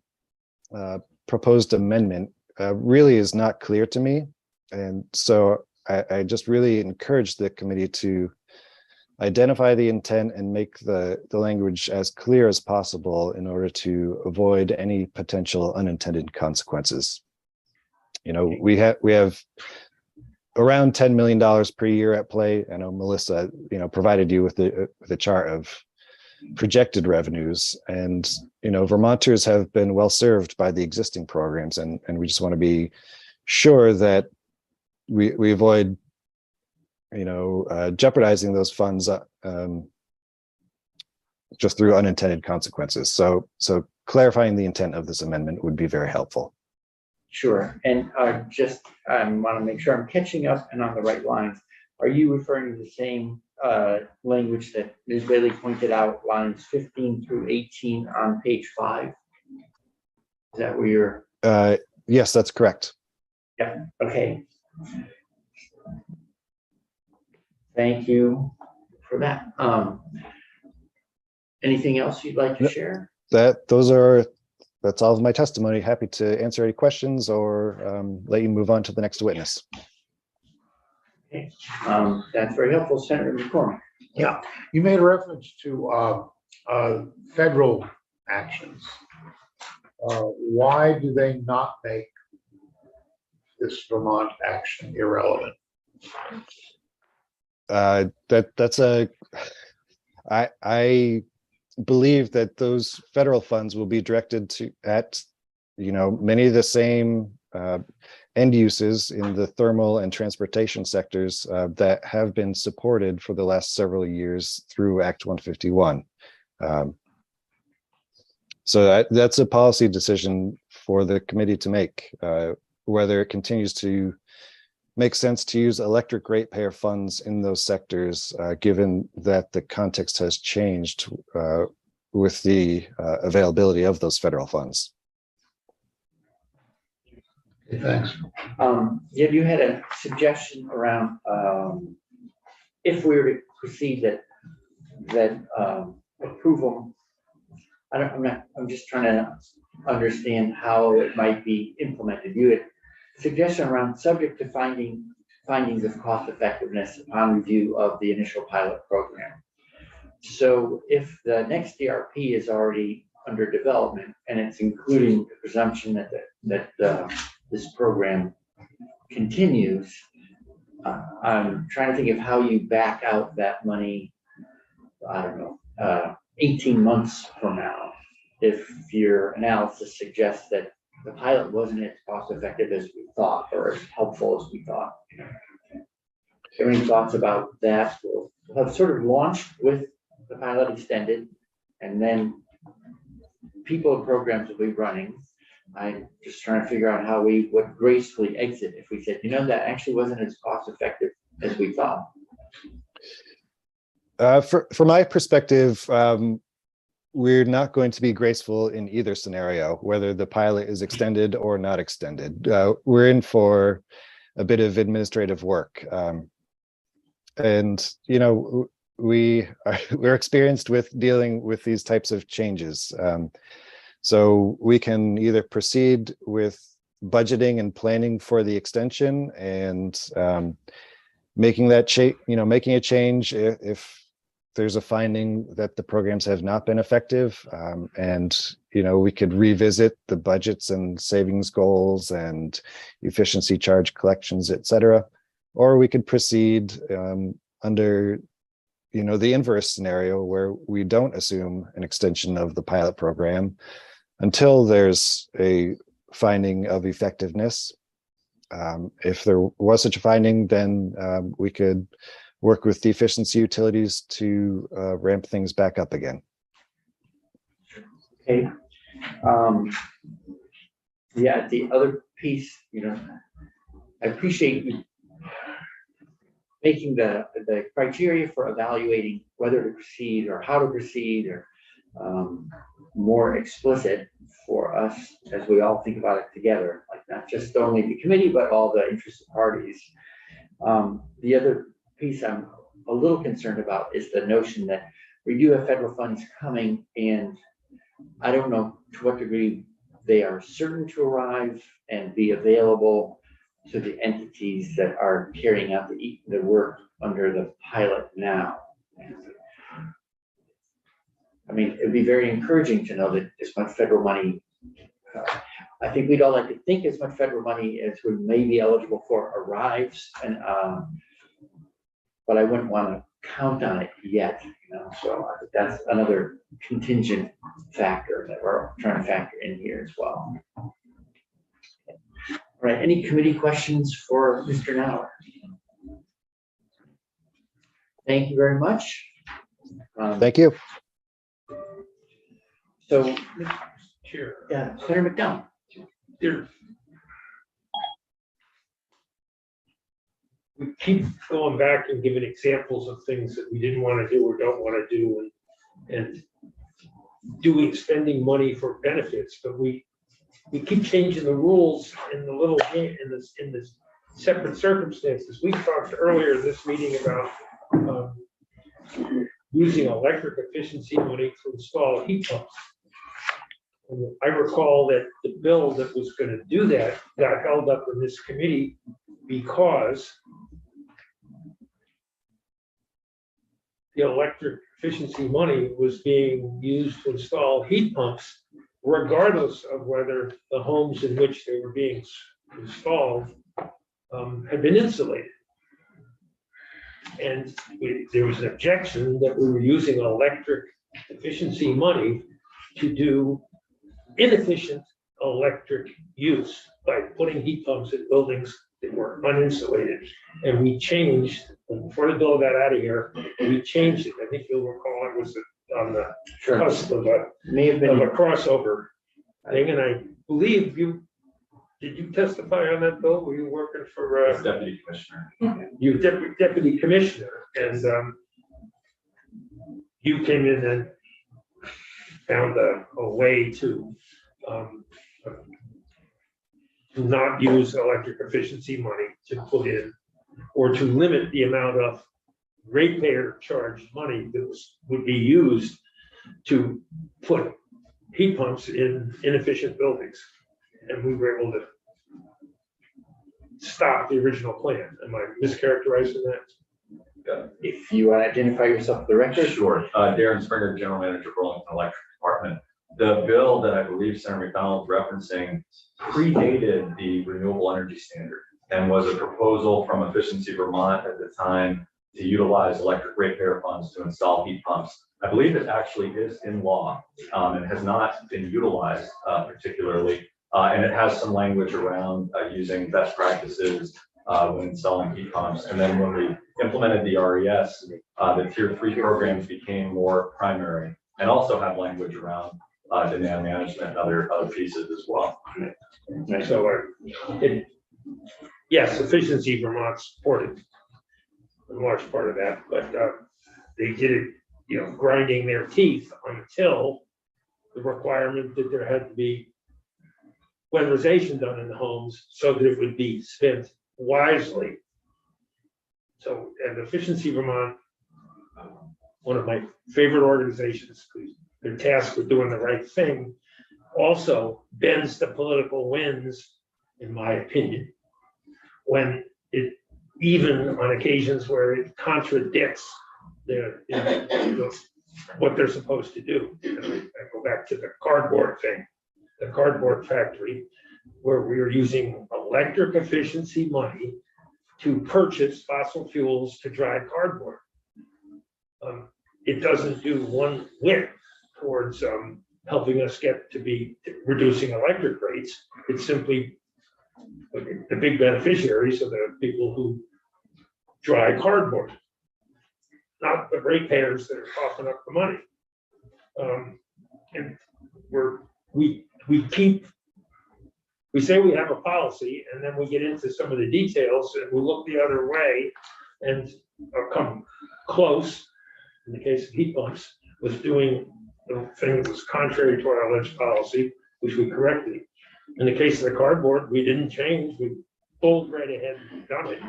proposed amendment really is not clear to me. And so I just really encourage the committee to identify the intent and make the language as clear as possible in order to avoid any potential unintended consequences. We have around $10 million per year at play. I know Melissa, provided you with a chart of projected revenues, and Vermonters have been well served by the existing programs, and we just want to be sure that we avoid jeopardizing those funds just through unintended consequences. So clarifying the intent of this amendment would be very helpful. Sure. And just, I want to make sure I'm catching up and on the right lines. Are you referring to the same language that Ms. Bailey pointed out, lines 15 through 18 on page 5? Is that where you're? Yes, that's correct. Yeah, okay. Thank you for that. Anything else you'd like to share? That's all of my testimony. Happy to answer any questions or let you move on to the next witness. Okay. That's very helpful, Senator McCormick. Yeah, you made a reference to federal actions. Why do they not make this Vermont action irrelevant? I believe that those federal funds will be directed at many of the same end uses in the thermal and transportation sectors that have been supported for the last several years through Act 151. So that's a policy decision for the committee to make, whether it continues to make sense to use electric ratepayer funds in those sectors, given that the context has changed with the availability of those federal funds. Okay, thanks. Yeah, you had a suggestion around if we were to proceed that approval. I'm just trying to understand how it might be implemented. You had a suggestion around subject to findings of cost effectiveness upon review of the initial pilot program. So if the next DRP is already under development and it's including the presumption that this program continues, I'm trying to think of how you back out that money, I don't know, 18 months from now, if your analysis suggests that the pilot wasn't as cost effective as we thought or as helpful as we thought. Any thoughts about that? We'll have sort of launched with the pilot extended, and then people and programs will be running. I'm just trying to figure out how we would gracefully exit if we said, that actually wasn't as cost effective as we thought. From my perspective, we're not going to be graceful in either scenario, whether the pilot is extended or not extended. We're in for a bit of administrative work. And, we're experienced with dealing with these types of changes. So we can either proceed with budgeting and planning for the extension and making that making a change if there's a finding that the programs have not been effective, and we could revisit the budgets and savings goals and efficiency charge collections, et cetera. Or we could proceed under the inverse scenario where we don't assume an extension of the pilot program until there's a finding of effectiveness. If there was such a finding, then we could work with the efficiency utilities to ramp things back up again. Okay. Yeah, the other piece, I appreciate you making the criteria for evaluating whether to proceed or how to proceed or more explicit for us as we all think about it together, like not just only the committee, but all the interested parties. The other piece I'm a little concerned about is the notion that we do have federal funds coming, and I don't know to what degree they are certain to arrive and be available to the entities that are carrying out the work under the pilot now. I mean, it'd be very encouraging to know that as much federal money, I think we'd all like to think as much federal money as we may be eligible for arrives, and but I wouldn't want to count on it yet, so I think that's another contingent factor that we're trying to factor in here as well. All right, any committee questions for Mr. Nauer? Thank you very much. Thank you. So, Chair, yeah, Senator McDowell. there. We keep going back and giving examples of things that we didn't want to do or don't want to do, and spending money for benefits, but we keep changing the rules in the little game, in this separate circumstances. We talked earlier in this meeting about using electric efficiency money to install heat pumps. And I recall that the bill that was going to do that got held up in this committee because the electric efficiency money was being used to install heat pumps, regardless of whether the homes in which they were being installed had been insulated. And there was an objection that we were using electric efficiency money to do inefficient electric use by putting heat pumps in buildings that were uninsulated. And we changed, before the bill got out of here, we changed it. I think you'll recall it was on the cusp of May have a been, crossover thing. And I believe did you testify on that bill? Were you working for Deputy Commissioner. you deputy commissioner? And you came in and found a way to not use electric efficiency money to put in, or to limit the amount of ratepayer charged money that would be used to put heat pumps in inefficient buildings. And we were able to stop the original plan. Am I mischaracterizing that? if you want to identify yourself for the record. Sure. Darren Springer, General Manager, Burlington Electric Department. The bill that I believe Senator McDonald is referencing predated the renewable energy standard and was a proposal from Efficiency Vermont at the time to utilize electric ratepayer funds to install heat pumps. I believe it actually is in law and has not been utilized particularly. And it has some language around using best practices when installing heat pumps. And then when we implemented the RES, the tier 3 programs became more primary and also have language around demand management and other pieces as well. So yes, Efficiency Vermont supported a large part of that, but they did it, grinding their teeth until the requirement that there had to be weatherization done in the homes so that it would be spent wisely. So, and Efficiency Vermont, one of my favorite organizations, they're tasked with doing the right thing, also bends the political winds, in my opinion, when it, even on occasions where it contradicts what they're supposed to do. I go back to the cardboard thing, the cardboard factory, where we are using electric efficiency money to purchase fossil fuels to dry cardboard. It doesn't do one whit towards helping us get to be reducing electric rates. It's simply the big beneficiaries are the people who dry cardboard, not the ratepayers that are coughing up the money. And we say we have a policy, and then we get into some of the details and we look the other way and come close, in the case of heat pumps, with doing the thing that was contrary to our alleged policy, which we corrected. In the case of the cardboard, we didn't change, we pulled right ahead and done it.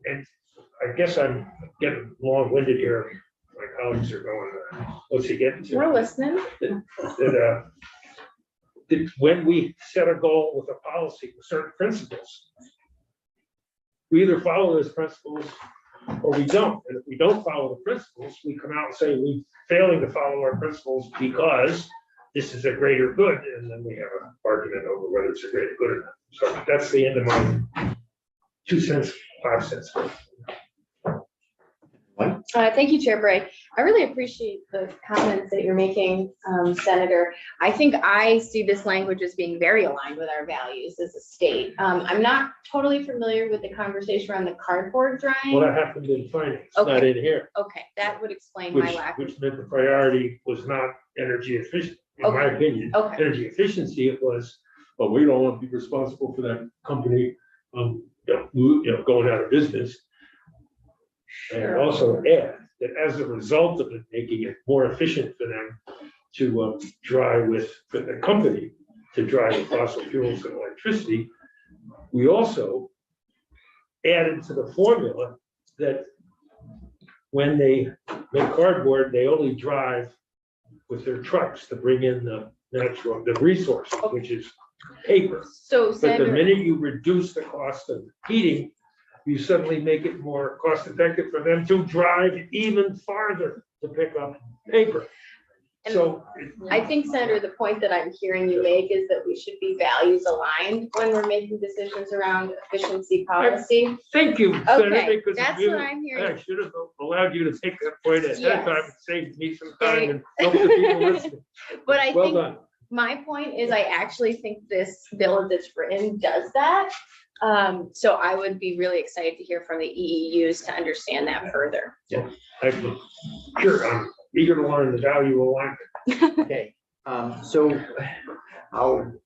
And I guess I'm getting long-winded here. My colleagues are going, what's he getting to? We're listening. That when we set a goal with a policy with certain principles, we either follow those principles or we don't. And if we don't follow the principles, we come out and say we're failing to follow our principles because this is a greater good. And then we have an argument over whether it's a greater good or not. So that's the end of my 2 cents, 5 cents. Thank you, Chair Bray. I really appreciate the comments that you're making, Senator. I think I see this language as being very aligned with our values as a state. I'm not totally familiar with the conversation around the cardboard What drying. happened in finance, not Okay. in here, Okay, that would explain my which, lack of. which meant the priority was not energy efficient, in my Okay. opinion. Okay. Energy efficiency, it was, but we don't want to be responsible for that company, going out of business. And also add that as a result of it, making it more efficient for them to for the company to drive with fossil fuels and electricity, we also added to the formula that when they make cardboard, they only drive with their trucks to bring in the resources, which is paper. So But the Senator, minute you reduce the cost of heating, you suddenly make it more cost effective for them to drive even farther to pick up paper. And So, I think, Senator, the point that I'm hearing you make is that we should be values aligned when we're making decisions around efficiency policy. thank you, Senator, Okay, because that's you, what I'm hearing. I should have allowed you to take that point ahead of Yes. time and saved me some time and help the people listening. But I Well think done. my point is I actually think this bill that's written does that. So I would be really excited to hear from the EEUs to understand that further. Sure, I'm eager to learn the value of alignment. Okay, so I'll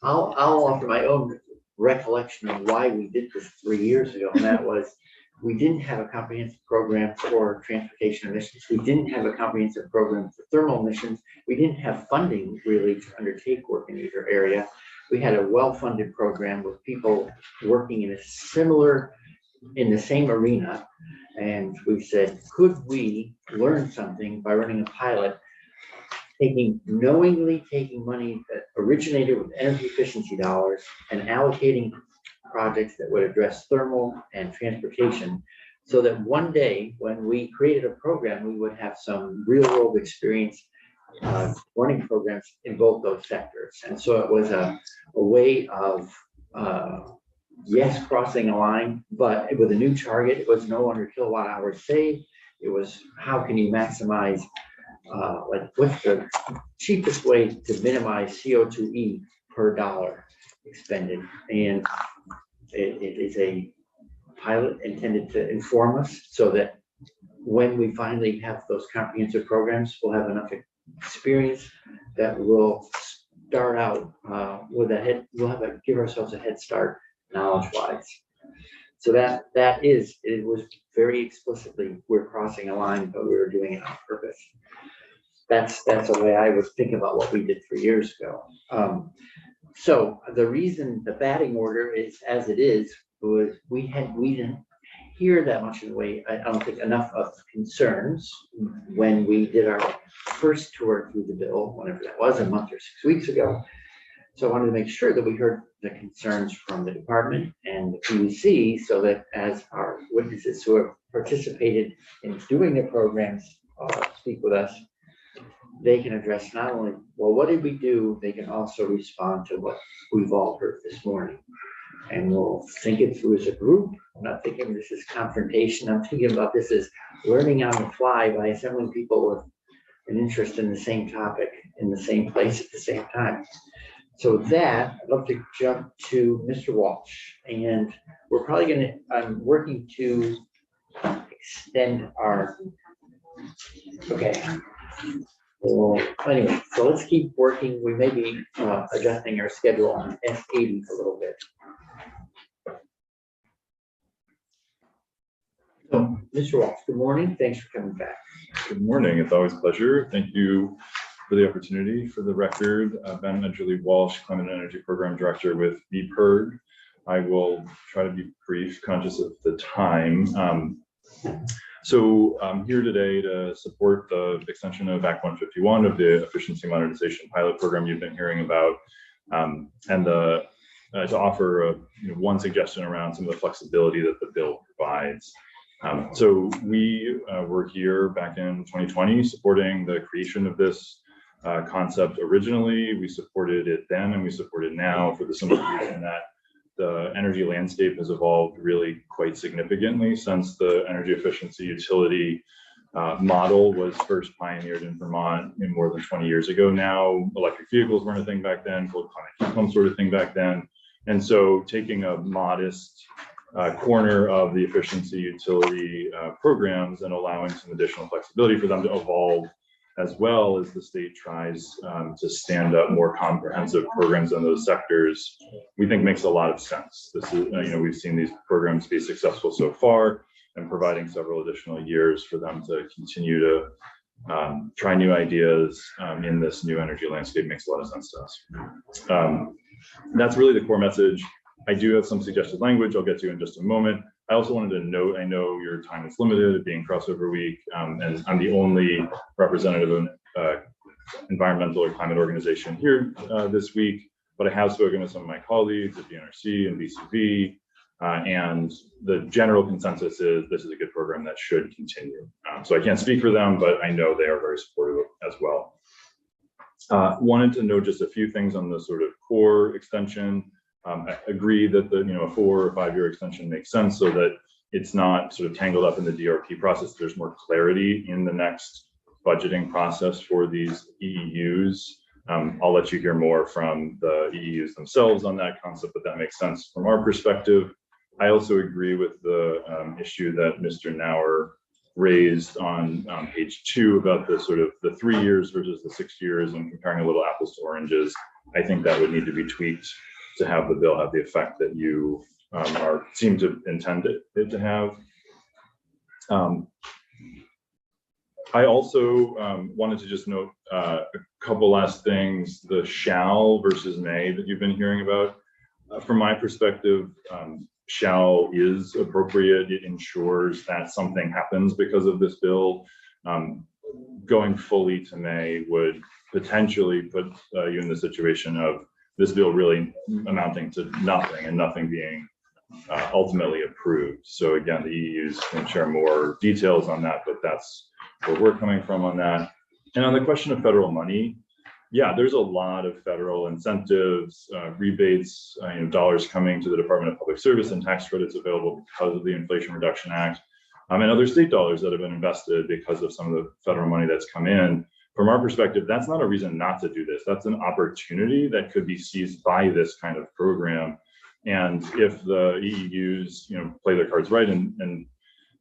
offer my own recollection of why we did this 3 years ago, and that was we didn't have a comprehensive program for transportation emissions. We didn't have a comprehensive program for thermal emissions. We didn't have funding really to undertake work in either area. We had a well-funded program with people working in the same arena. And we said, could we learn something by running a pilot, knowingly taking money that originated with energy efficiency dollars and allocating projects that would address thermal and transportation, so that one day when we created a program, we would have some real world experience running programs in both those sectors. And so it was a way of, yes, crossing a line, but with a new target. It was no longer kilowatt hours saved. It was how can you maximize, what's the cheapest way to minimize CO2e per dollar expended. And it is a pilot intended to inform us so that when we finally have those comprehensive programs, we'll have enough experience that will start out with give ourselves a head start knowledge-wise. So it was very explicitly, we're crossing a line, but we were doing it on purpose. That's the way I was thinking about what we did 3 years ago. So the reason the batting order is as it is was we didn't hear that much in the way, I don't think, enough of concerns when we did our first tour through the bill, whenever that was, a month or 6 weeks ago. So I wanted to make sure that we heard the concerns from the department and the PUC, so that as our witnesses who have participated in doing the programs speak with us, they can address not only, well, what did we do? They can also respond to what we've all heard this morning. And we'll think it through as a group. I'm not thinking this is confrontation. I'm thinking about this as learning on the fly by assembling people with an interest in the same topic in the same place at the same time. So that, I'd love to jump to Mr. Walsh. And we're probably I'm working to extend our, okay. Well, anyway, so let's keep working. We may be adjusting our schedule on S80 a little bit. So, Mr. Walsh, good morning. Thanks for coming back. Good morning. It's always a pleasure. Thank you for the opportunity. For the record, Ben Edgerly Walsh, Climate and Energy Program Director with BPIRG. I will try to be brief, conscious of the time. So I'm here today to support the extension of Act 151 of the Efficiency Modernization Pilot Program you've been hearing about, and to offer one suggestion around some of the flexibility that the bill provides. So we were here back in 2020 supporting the creation of this concept originally. We supported it then and we support it now for the simple reason that the energy landscape has evolved really quite significantly since the energy efficiency utility model was first pioneered in Vermont more than 20 years ago now. Electric vehicles weren't a thing back then, cold climate heat pumps sort of thing back then. And so taking a modest corner of the efficiency utility programs and allowing some additional flexibility for them to evolve, as well as the state tries to stand up more comprehensive programs in those sectors, we think makes a lot of sense. This is, we've seen these programs be successful so far, and providing several additional years for them to continue to try new ideas in this new energy landscape makes a lot of sense to us. That's really the core message. I do have some suggested language I'll get to in just a moment. I also wanted to note, I know your time is limited, it being crossover week, and I'm the only representative of environmental or climate organization here this week, but I have spoken with some of my colleagues at the NRC and BCV, and the general consensus is this is a good program that should continue. So I can't speak for them, but I know they are very supportive as well. Wanted to know just a few things on the sort of core extension. I agree that a 4 or 5 year extension makes sense so that it's not sort of tangled up in the DRP process. There's more clarity in the next budgeting process for these EEUs. I'll let you hear more from the EEUs themselves on that concept, but that makes sense from our perspective. I also agree with the issue that Mr. Nauer raised on page 2 about the sort of the 3 years versus the 6 years and comparing a little apples to oranges. I think that would need to be tweaked to have the bill have the effect that you seem to intend it to have. I also wanted to just note a couple last things, the shall versus may that you've been hearing about. From my perspective, shall is appropriate. It ensures that something happens because of this bill. Going fully to may would potentially put you in the situation of this bill really amounting to nothing and nothing being ultimately approved. So again, the EUs can share more details on that, but that's where we're coming from on that. And on the question of federal money, yeah, there's a lot of federal incentives, rebates, dollars coming to the Department of Public Service and tax credits available because of the Inflation Reduction Act, and other state dollars that have been invested because of some of the federal money that's come in. From our perspective, that's not a reason not to do this. That's an opportunity that could be seized by this kind of program. And if the EEUs, play their cards right and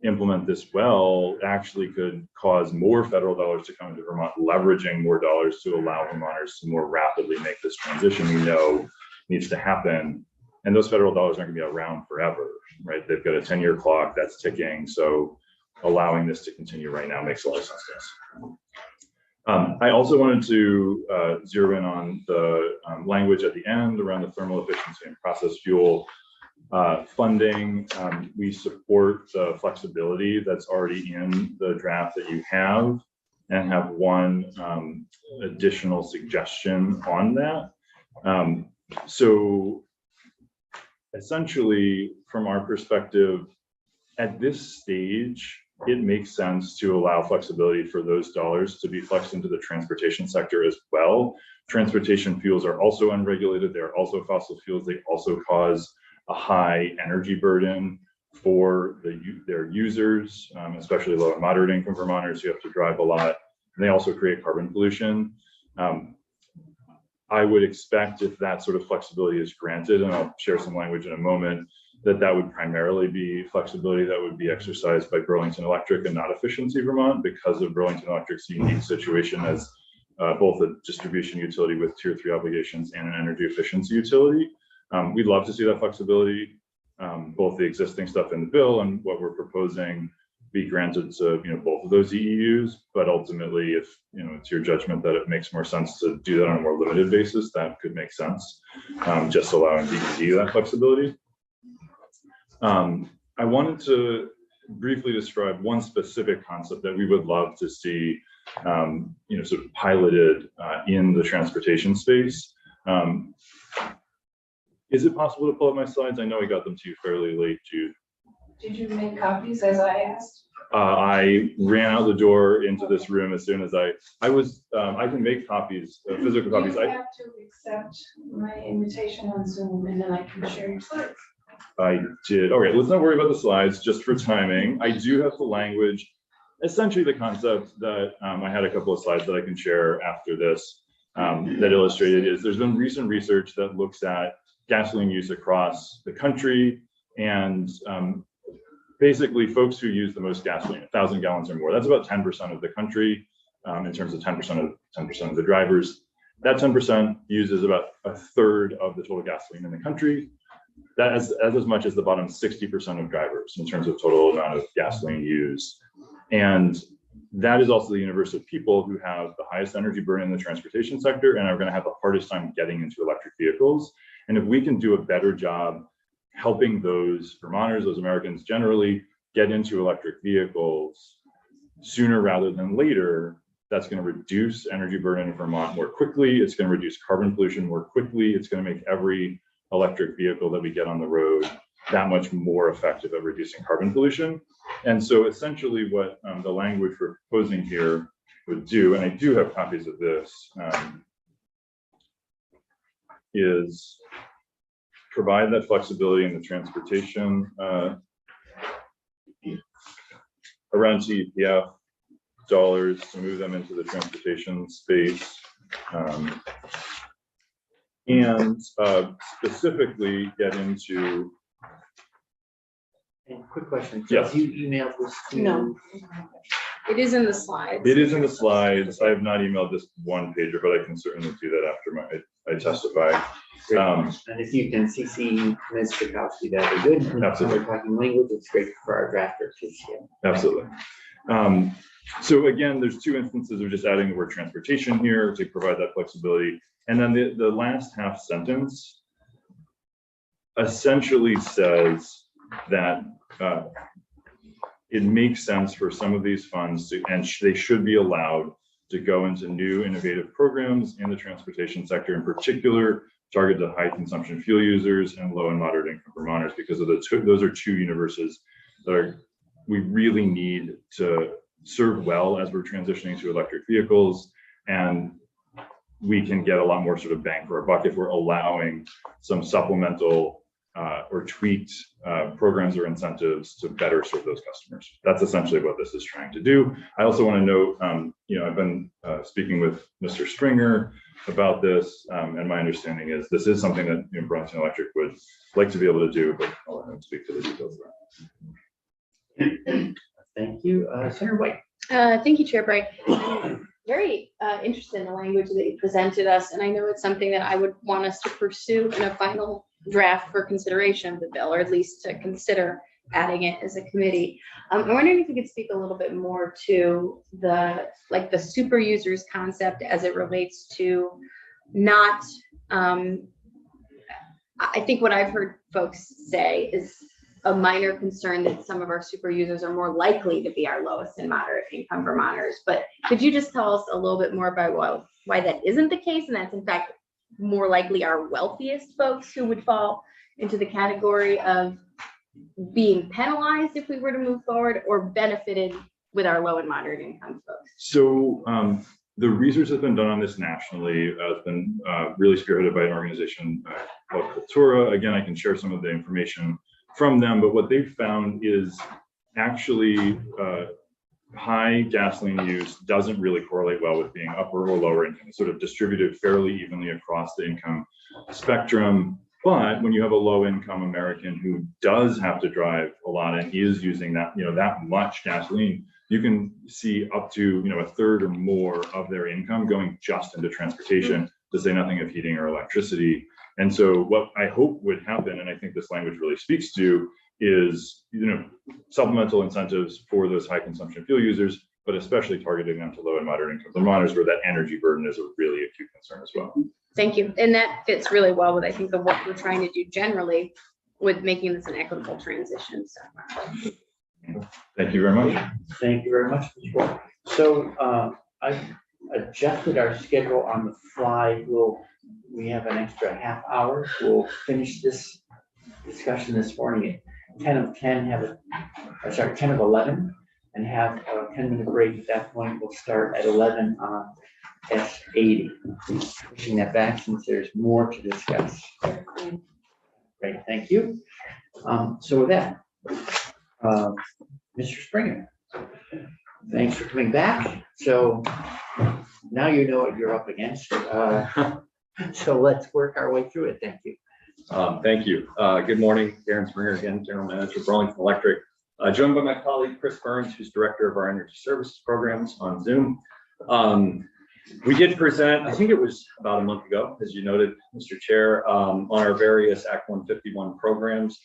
implement this well, actually could cause more federal dollars to come into Vermont, leveraging more dollars to allow Vermonters to more rapidly make this transition we know needs to happen. And those federal dollars aren't gonna be around forever, right? They've got a 10-year clock that's ticking. So allowing this to continue right now makes a lot of sense to us. I also wanted to zero in on the language at the end around the thermal efficiency and process fuel funding. We support the flexibility that's already in the draft that you have, and have one additional suggestion on that. So essentially, from our perspective, at this stage, it makes sense to allow flexibility for those dollars to be flexed into the transportation sector as well. Transportation fuels are also unregulated. They're also fossil fuels. They also cause a high energy burden for their users, especially low and moderate income Vermonters who have to drive a lot. And they also create carbon pollution. I would expect if that sort of flexibility is granted, and I'll share some language in a moment, that would primarily be flexibility that would be exercised by Burlington Electric and not Efficiency Vermont, because of Burlington Electric's unique situation as both a distribution utility with tier 3 obligations and an energy efficiency utility. We'd love to see that flexibility, both the existing stuff in the bill and what we're proposing be granted to both of those EEUs, but ultimately if it's your judgment that it makes more sense to do that on a more limited basis, that could make sense, just allowing DED that flexibility. I wanted to briefly describe one specific concept that we would love to see sort of piloted in the transportation space. Is it possible to pull up my slides? I know I got them to you fairly late, Jude. Did you make copies as I asked? I ran out the door into this room as soon as I can make copies, physical copies. You have to accept my invitation on Zoom and then I can share your slides. I did. Okay, let's not worry about the slides just for timing. I do have the language essentially the concept that I had a couple of slides that I can share after this that illustrated is there's been recent research that looks at gasoline use across the country and basically folks who use the most gasoline, 1,000 gallons or more. That's about 10% of the country in terms of 10% of the drivers. That 10% uses about a third of the total gasoline in the country. That is as much as the bottom 60% of drivers in terms of total amount of gasoline used. And that is also the universe of people who have the highest energy burn in the transportation sector and are going to have the hardest time getting into electric vehicles. And if we can do a better job helping those Vermonters, those Americans generally, get into electric vehicles sooner rather than later, that's going to reduce energy burn in Vermont more quickly. It's going to reduce carbon pollution more quickly. It's going to make every electric vehicle that we get on the road that much more effective at reducing carbon pollution. And so essentially what the language we're proposing here would do, and I do have copies of this, is provide that flexibility in the transportation around TEPF dollars to move them into the transportation space. And specifically get into. And quick question. Yes. So you emailed this to? No. It is in the slides. It is in the slides. I have not emailed this one pager, but I can certainly do that after I testify. Great. And if you can CC Ms. Chakowski, that'd be good. Absolutely. We're talking language, it's great for our drafters to see. Absolutely. So again, there's two instances of just adding the word transportation here to provide that flexibility. And then the last half sentence essentially says that it makes sense for some of these funds to, and they should be allowed to go into new innovative programs in the transportation sector, in particular, targeted to high consumption fuel users and low and moderate income Vermonters, because of those are two universes that we really need to serve well as we're transitioning to electric vehicles. And we can get a lot more sort of bang for our buck if we're allowing some supplemental or tweaked programs or incentives to better serve those customers. That's essentially what this is trying to do. I also want to note, I've been speaking with Mr. Stringer about this, and my understanding is this is something that Burlington Electric would like to be able to do, but I'll let him speak to the details of that. Thank you. Senator White. Thank you, Chair Bright. I'm very interested in the language that you presented us, and I know it's something that I would want us to pursue in a final draft for consideration of the bill, or at least to consider adding it as a committee. I'm wondering if you could speak a little bit more to the super users concept as it relates to not, I think what I've heard folks say is a minor concern that some of our super users are more likely to be our lowest and moderate income Vermonters. But could you just tell us a little bit more about why that isn't the case, and that's in fact more likely our wealthiest folks who would fall into the category of being penalized if we were to move forward, or benefited with our low and moderate income folks? So the research that's been done on this nationally has been really spearheaded by an organization called Cultura. Again, I can share some of the information from them, but what they've found is actually high gasoline use doesn't really correlate well with being upper or lower income. It's sort of distributed fairly evenly across the income spectrum. But when you have a low income American who does have to drive a lot and is using that, that much gasoline, you can see up to, a third or more of their income going just into transportation, to say nothing of heating or electricity. And so what I hope would happen, and I think this language really speaks to, is supplemental incentives for those high consumption fuel users, but especially targeting them to low and moderate income Vermonters, where that energy burden is a really acute concern as well. Thank you. And that fits really well with, I think, the work we're trying to do generally with making this an equitable transition. So. Thank you very much. Thank you very much. So I've adjusted our schedule on the fly. We have an extra half hour. We'll finish this discussion this morning at 10 of 11, and have a 10-minute break. At that point, we'll start at 11 on S80. Pushing that back since there's more to discuss. Great, thank you. So with that, Mr. Springer. Thanks for coming back. So now you know what you're up against. So let's work our way through it. Thank you. Thank you. Good morning, Darren Springer again, General Manager, Burlington Electric. Joined by my colleague, Chris Burns, who's Director of our Energy Services Programs on Zoom. We did present, I think it was about a month ago, as you noted, Mr. Chair, on our various Act 151 programs.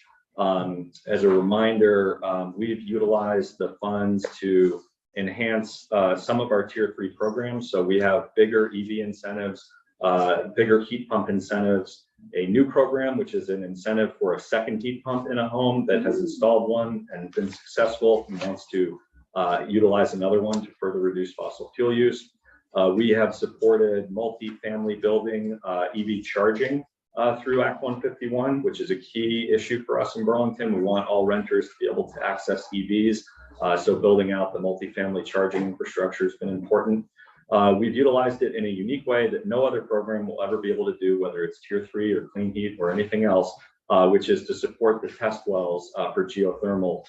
As a reminder, we've utilized the funds to enhance some of our Tier 3 programs. So we have bigger EV incentives, bigger heat pump incentives, a new program, which is an incentive for a second heat pump in a home that has installed one and been successful and wants to utilize another one to further reduce fossil fuel use. We have supported multi-family building EV charging through Act 151, which is a key issue for us in Burlington. We want all renters to be able to access EVs. So building out the multi-family charging infrastructure has been important. We've utilized it in a unique way that no other program will ever be able to do, whether it's Tier 3 or clean heat or anything else, which is to support the test wells for geothermal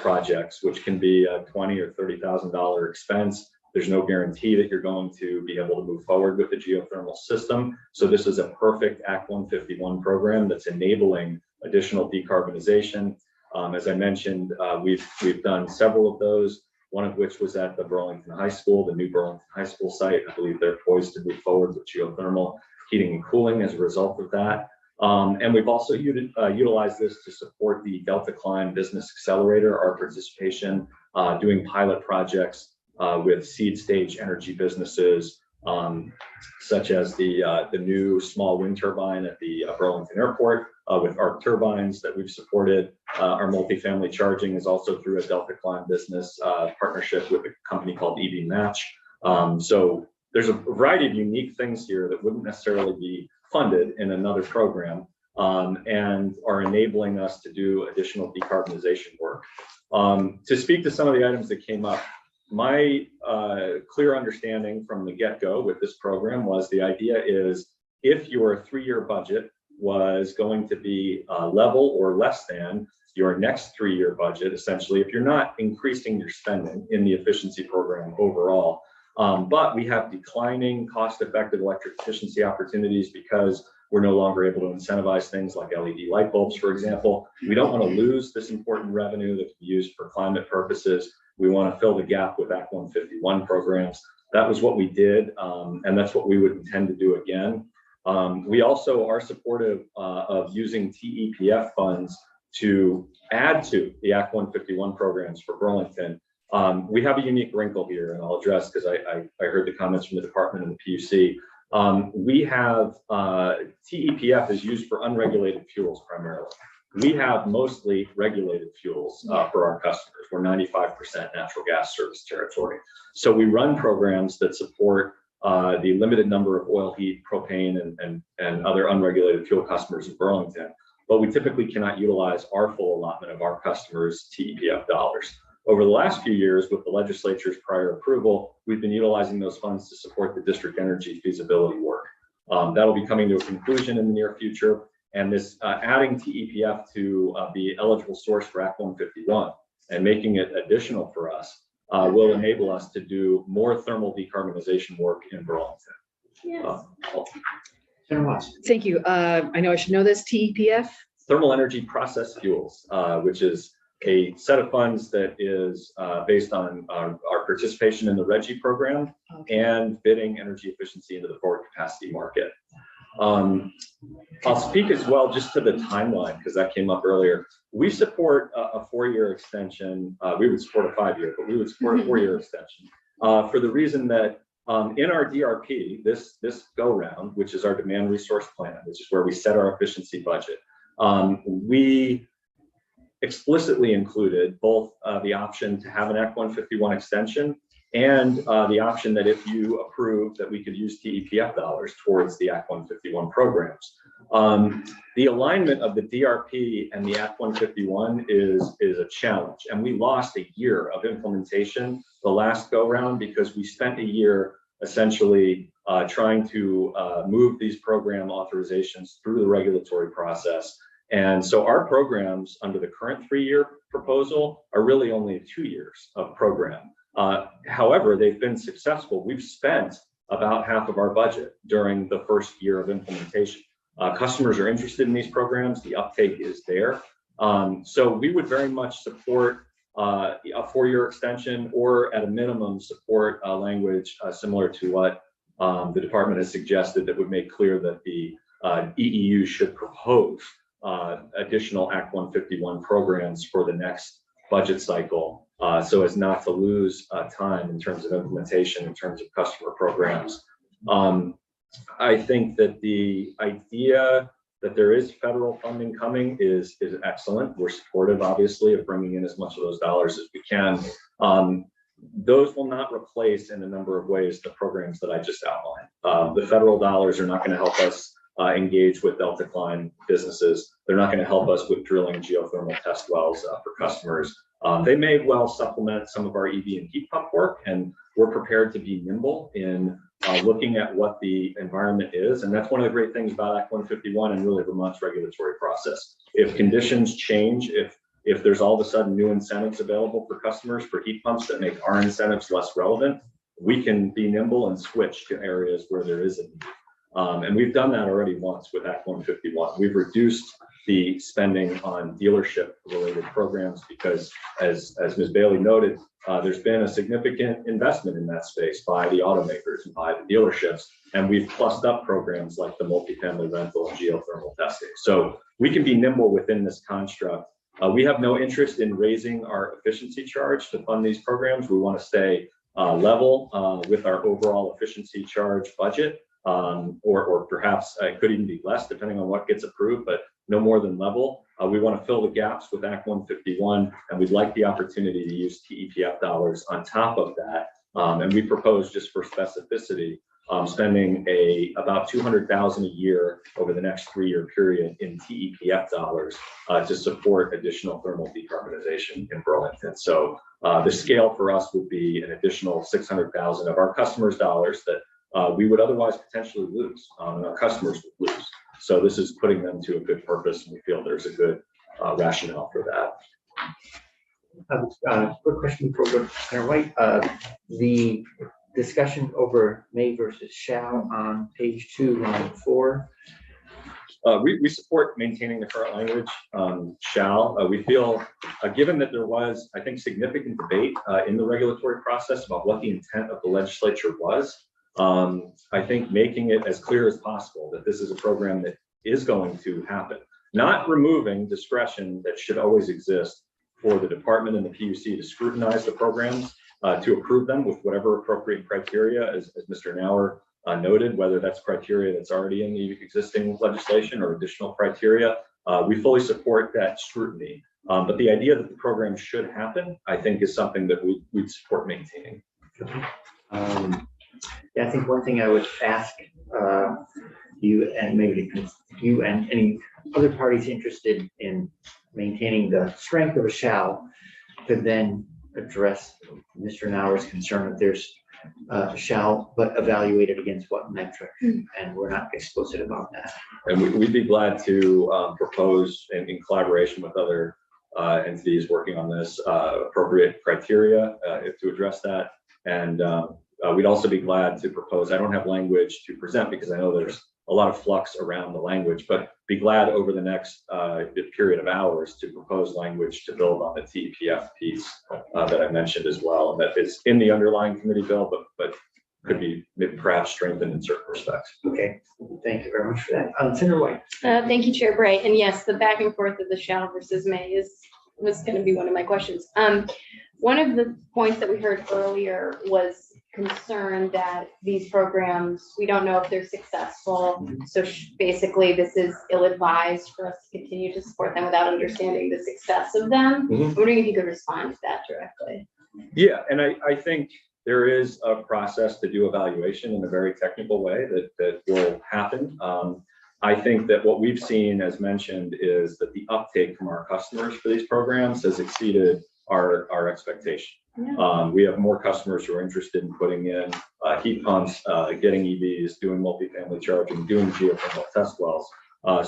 projects, which can be a $20,000 or $30,000 expense. There's no guarantee that you're going to be able to move forward with the geothermal system. So this is a perfect Act 151 program that's enabling additional decarbonization. As I mentioned, we've done several of those, one of which was at the Burlington High School, the new Burlington High School site. I believe they're poised to move forward with geothermal heating and cooling as a result of that. And we've also utilized this to support the Delta Climb Business Accelerator, our participation, doing pilot projects with seed stage energy businesses, such as the new small wind turbine at the Burlington Airport with Arc Turbines that we've supported. Our multifamily charging is also through a Delta Climb business partnership with a company called EV Match. So there's a variety of unique things here that wouldn't necessarily be funded in another program and are enabling us to do additional decarbonization work. To speak to some of the items that came up, my clear understanding from the get-go with this program was the idea is if your 3-year budget was going to be level or less than your next 3-year budget, essentially, if you're not increasing your spending in the efficiency program overall, but we have declining cost-effective electric efficiency opportunities because we're no longer able to incentivize things like LED light bulbs, for example. We don't want to lose this important revenue that can be used for climate purposes. We want to fill the gap with Act 151 programs. That was what we did, and that's what we would intend to do again. We also are supportive of using TEPF funds to add to the Act 151 programs for Burlington. We have a unique wrinkle here, and I'll address because I heard the comments from the department and the PUC. We have TEPF is used for unregulated fuels primarily. We have mostly regulated fuels for our customers. We're 95% natural gas service territory. So we run programs that support the limited number of oil, heat, propane, and other unregulated fuel customers in Burlington. But we typically cannot utilize our full allotment of our customers' TEPF dollars. Over the last few years, with the legislature's prior approval, we've been utilizing those funds to support the district energy feasibility work. That'll be coming to a conclusion in the near future. And this adding TEPF to the eligible source for Act 151 and making it additional for us will enable us to do more thermal decarbonization work in Burlington. Yes. Thank you. I know I should know this, TEPF? Thermal energy process fuels, which is a set of funds that is based on our participation in the RGGI program and bidding energy efficiency into the forward capacity market. I'll speak as well just to the timeline because that came up earlier. We support a 4-year extension. We would support a 5-year, but we would support a 4-year extension for the reason that in our DRP, this go round, which is our demand resource plan, which is where we set our efficiency budget, we explicitly included both the option to have an Act 151 extension and the option that if you approve that we could use TEPF dollars towards the Act 151 programs. The alignment of the DRP and the Act 151 is a challenge. And we lost a year of implementation the last go round because we spent a year essentially trying to move these program authorizations through the regulatory process. And so our programs under the current 3-year proposal are really only 2 years of program. However, they've been successful. We've spent about half of our budget during the first year of implementation. Customers are interested in these programs. The uptake is there. So we would very much support a 4-year extension, or at a minimum support language similar to what the department has suggested, that would make clear that the EEU should propose additional Act 151 programs for the next budget cycle, so as not to lose time in terms of implementation, in terms of customer programs. I think that the idea that there is federal funding coming is excellent. We're supportive, obviously, of bringing in as much of those dollars as we can. Those will not replace, in a number of ways, the programs that I just outlined. The federal dollars are not going to help us engage with Delta Klein businesses. They're not going to help us with drilling geothermal test wells for customers. They may well supplement some of our EV and heat pump work, and we're prepared to be nimble in looking at what the environment is. And that's one of the great things about Act 151 and really Vermont's regulatory process. If conditions change, if there's all of a sudden new incentives available for customers for heat pumps that make our incentives less relevant, we can be nimble and switch to areas where there is a need. And we've done that already once with Act 151. We've reduced the spending on dealership related programs because, as Ms. Bailey noted, there's been a significant investment in that space by the automakers and by the dealerships. And we've plussed up programs like the multifamily rental and geothermal testing. So we can be nimble within this construct. We have no interest in raising our efficiency charge to fund these programs. We want to stay level with our overall efficiency charge budget, or perhaps it could even be less depending on what gets approved, but no more than level. We want to fill the gaps with Act 151, and we'd like the opportunity to use TEPF dollars on top of that. And we propose, just for specificity, spending about $200,000 a year over the next 3-year period in TEPF dollars to support additional thermal decarbonization in Burlington. So the scale for us would be an additional $600,000 of our customers' dollars that we would otherwise potentially lose, and our customers would lose. So this is putting them to a good purpose, and we feel there's a good rationale for that. Quick question for Senator White. The discussion over may versus shall on page 2, line 4. We support maintaining the current language, shall. We feel, given that there was, I think, significant debate in the regulatory process about what the intent of the legislature was, I think making it as clear as possible that this is a program that is going to happen, not removing discretion that should always exist for the department and the PUC to scrutinize the programs, to approve them with whatever appropriate criteria, as Mr. Nauer noted, whether that's criteria that's already in the existing legislation or additional criteria. We fully support that scrutiny. But the idea that the program should happen, I think, is something that we'd support maintaining. Yeah, I think one thing I would ask you, and maybe you and any other parties interested in maintaining the strength of a shall, could then address Mr. Nauer's concern that there's shall, but evaluated against what metric, and we're not explicit about that. And we'd be glad to propose, in collaboration with other entities working on this, appropriate criteria to address that. And we'd also be glad to propose, I don't have language to present because I know there's a lot of flux around the language, but be glad over the next period of hours to propose language to build on the TEPF piece that I mentioned as well. And that is in the underlying committee bill, but could be maybe perhaps strengthened in certain respects. Okay, thank you very much for that. Senator White. Thank you, Chair Bright. And yes, the back and forth of the shall versus may was going to be one of my questions. One of the points that we heard earlier was concern that these programs, we don't know if they're successful. So basically this is ill-advised for us to continue to support them without understanding the success of them. I'm wondering if you could respond to that directly. Yeah, and I think there is a process to do evaluation in a very technical way that will happen. I think that what we've seen, as mentioned, is that the uptake from our customers for these programs has exceeded our expectation. Yeah. We have more customers who are interested in putting in heat pumps, getting EVs, doing multifamily charging, doing geothermal test wells.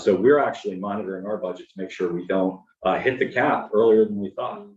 So we're actually monitoring our budget to make sure we don't hit the cap earlier than we thought.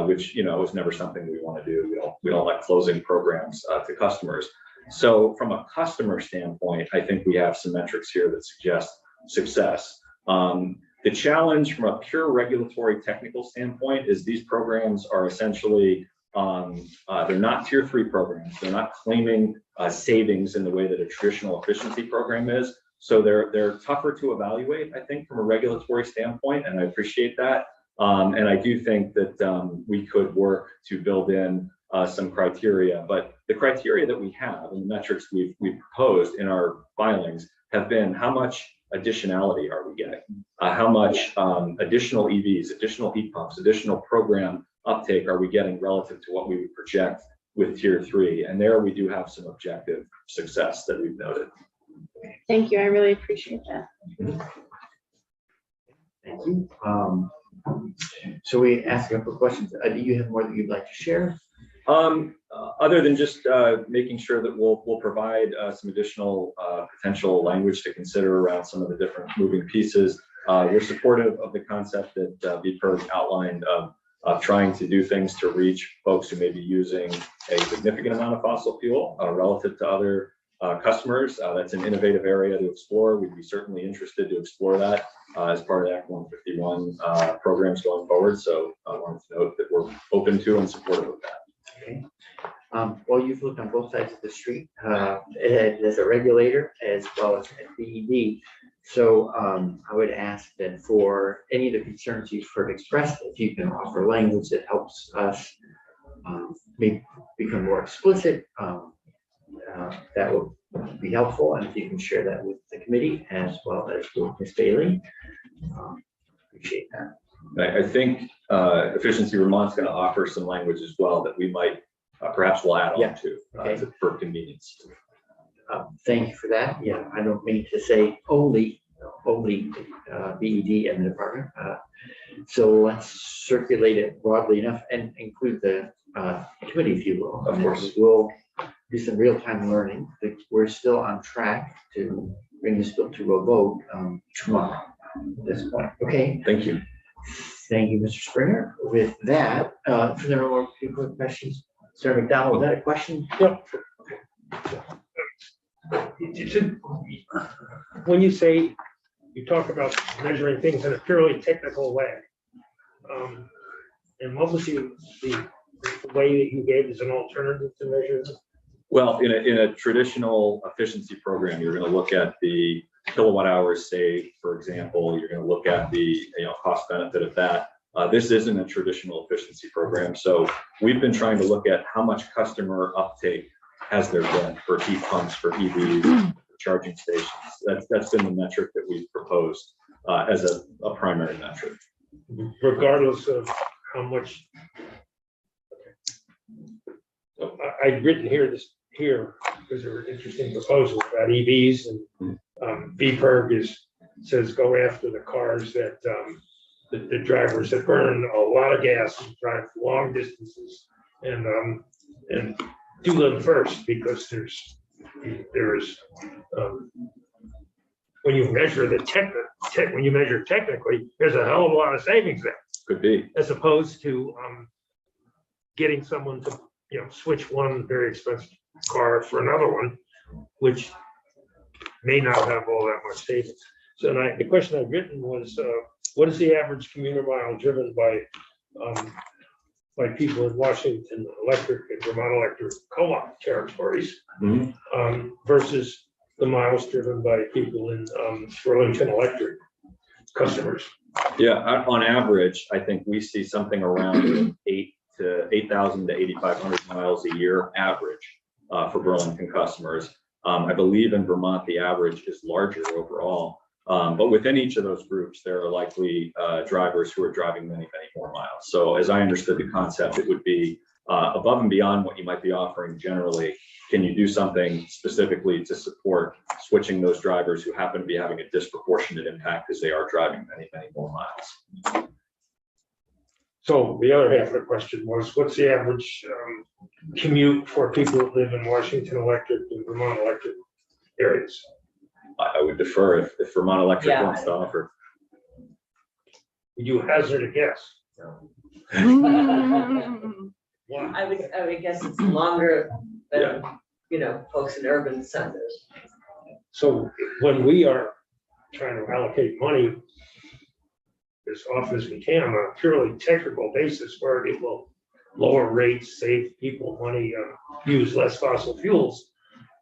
which, is never something we want to do. We don't like closing programs to customers. So from a customer standpoint, I think we have some metrics here that suggest success. The challenge from a pure regulatory technical standpoint is these programs are essentially, they're not tier 3 programs. They're not claiming savings in the way that a traditional efficiency program is. So they're tougher to evaluate, I think, from a regulatory standpoint, and I appreciate that. And I do think that we could work to build in some criteria, but the criteria that we have and the metrics we've proposed in our filings have been how much additionality are we getting? How much additional EVs, additional heat pumps, additional program uptake are we getting relative to what we would project with tier 3? And there we do have some objective success that we've noted. Thank you. I really appreciate that. Thank you. So we asked a couple of questions. Do you have more that you'd like to share? Other than just making sure that we'll provide some additional potential language to consider around some of the different moving pieces. We're supportive of the concept that VPERG outlined of trying to do things to reach folks who may be using a significant amount of fossil fuel relative to other customers. That's an innovative area to explore. We'd be certainly interested to explore that as part of Act 151 programs going forward. So I wanted to note that we're open to and supportive of that. Okay. Well, you've looked on both sides of the street as a regulator as well as at BED. So I would ask that for any of the concerns you've heard expressed, if you can offer language that helps us become more explicit, that would be helpful. And if you can share that with the committee as well as with Ms. Bailey, appreciate that. I think Efficiency Vermont's going to offer some language as well that we might perhaps will add on to for convenience. Thank you for that. Yeah, I don't mean to say only BED and the department. So let's circulate it broadly enough and include the committee, if you will. Of course. We'll do some real-time learning. We're still on track to bring this bill to a vote tomorrow at this point. Okay. Thank you. Thank you, Mr. Springer. With that, if there are more people with questions, Senator McDonald, was that a question? Yep. When you say you talk about measuring things in a purely technical way, and what was the way that you gave as an alternative to measure this? Well, in a traditional efficiency program, you're going to look at the kilowatt hours saved, for example. You're going to look at the cost benefit of that. This isn't a traditional efficiency program, so we've been trying to look at how much customer uptake has there been for heat pumps, for EVs, for charging stations. That's been the metric that we've proposed as a primary metric. Regardless of how much. So I'd written here because there were interesting proposals about EVs, and VPERG says go after the cars that the drivers that burn a lot of gas and drive long distances, and do them first, because there's when you measure when you measure technically, there's a hell of a lot of savings there. Could be, as opposed to getting someone to switch one very expensive car for another one, which may not have all that much savings. So the question I've written was, what is the average commuter mile driven by people in Washington Electric and Vermont Electric co-op territories versus the miles driven by people in Burlington Electric customers? Yeah, on average, I think we see something around 8,000 to 8,500 miles a year average for Burlington customers. I believe in Vermont, the average is larger overall. But within each of those groups, there are likely drivers who are driving many, many more miles. So as I understood the concept, it would be above and beyond what you might be offering generally. Can you do something specifically to support switching those drivers who happen to be having a disproportionate impact as they are driving many, many more miles? So the other half of the question was, what's the average commute for people who live in Washington Electric and Vermont Electric areas? I would defer if Vermont Electric wants to offer. Would you hazard a guess? Why? I would guess it's longer than, folks in urban centers. So when we are trying to allocate money as often as we can on a purely technical basis where it will lower rates, save people money, use less fossil fuels,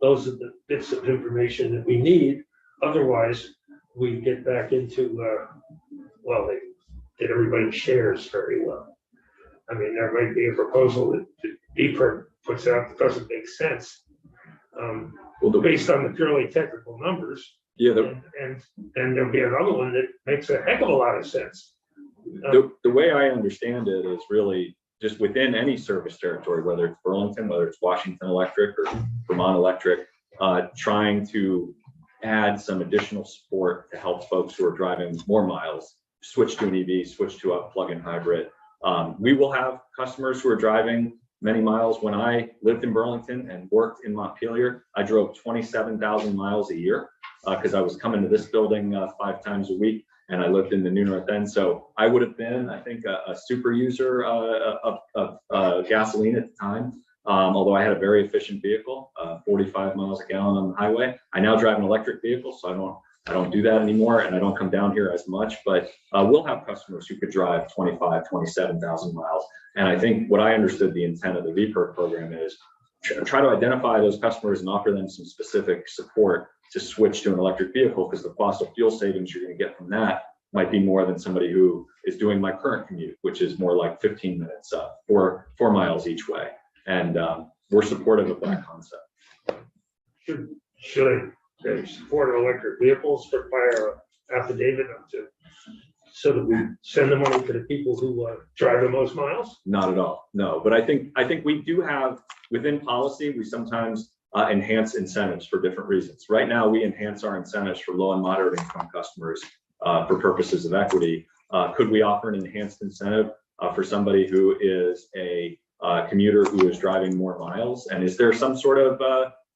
those are the bits of information that we need. Otherwise, we get back into, that everybody shares very well. I mean, there might be a proposal that DPERG puts out that doesn't make sense. Based on the purely technical numbers. Yeah, And there'll be another one that makes a heck of a lot of sense. the way I understand it is really just within any service territory, whether it's Burlington, whether it's Washington Electric or Vermont Electric, trying to add some additional support to help folks who are driving more miles, switch to an EV, switch to a plug-in hybrid. We will have customers who are driving many miles. When I lived in Burlington and worked in Montpelier, I drove 27,000 miles a year because I was coming to this building 5 times a week, and I lived in the New North End. So I would have been, I think, a super user of gasoline at the time. Although I had a very efficient vehicle, 45 miles a gallon on the highway. I now drive an electric vehicle, so I don't do that anymore, and I don't come down here as much, but we'll have customers who could drive 25, 27,000 miles. And I think what I understood the intent of the VPERG program is try to identify those customers and offer them some specific support to switch to an electric vehicle, because the fossil fuel savings you're going to get from that might be more than somebody who is doing my current commute, which is more like 15 minutes, 4 miles each way. And we're supportive of that concept. Should I support electric vehicles for fire affidavit so that we send the money to the people who drive the most miles? Not at all, no. But I think we do have, within policy, we sometimes enhance incentives for different reasons. Right now, we enhance our incentives for low and moderate income customers for purposes of equity. Could we offer an enhanced incentive for somebody who is a commuter who is driving more miles? And is there some sort of,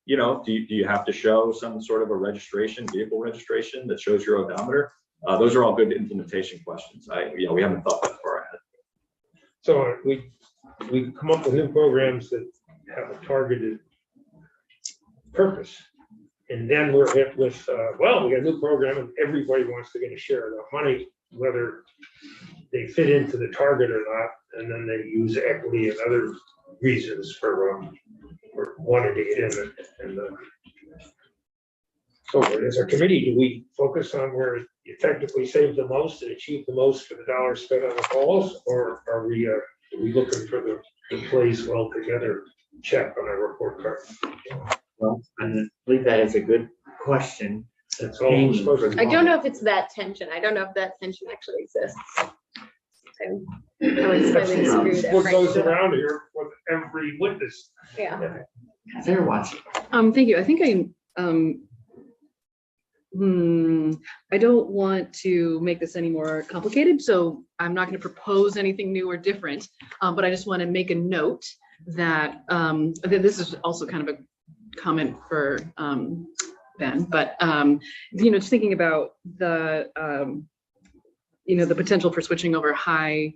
do you have to show some sort of a registration, vehicle registration that shows your odometer? Those are all good implementation questions. We haven't thought that far ahead. So we come up with new programs that have a targeted purpose. And then we're hit with, we got a new program and everybody wants to get a share of the money, whether they fit into the target or not. And then they use equity and other reasons for wanting to get in. So as a committee, do we focus on where you technically save the most and achieve the most for the dollars spent on the calls? Or are we looking for the plays well together check on our report card? Well, I believe that is a good question. That's all we're supposed to I don't know if it's that tension. I don't know if that tension actually exists. I would slightly disagree with that, What goes Frank. around here with every witness. Yeah. Sarah Watson. Thank you. I think I don't want to make this any more complicated, so I'm not going to propose anything new or different, but I just want to make a note that this is also kind of a comment for Ben, but just thinking about the the potential for switching over high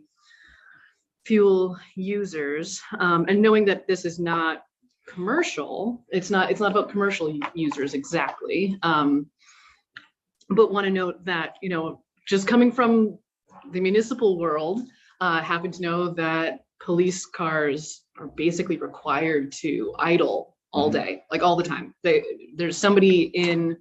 fuel users, and knowing that this is not commercial, it's not about commercial users exactly, but want to note that just coming from the municipal world, happen to know that police cars are basically required to idle all day, like all the time. There's somebody in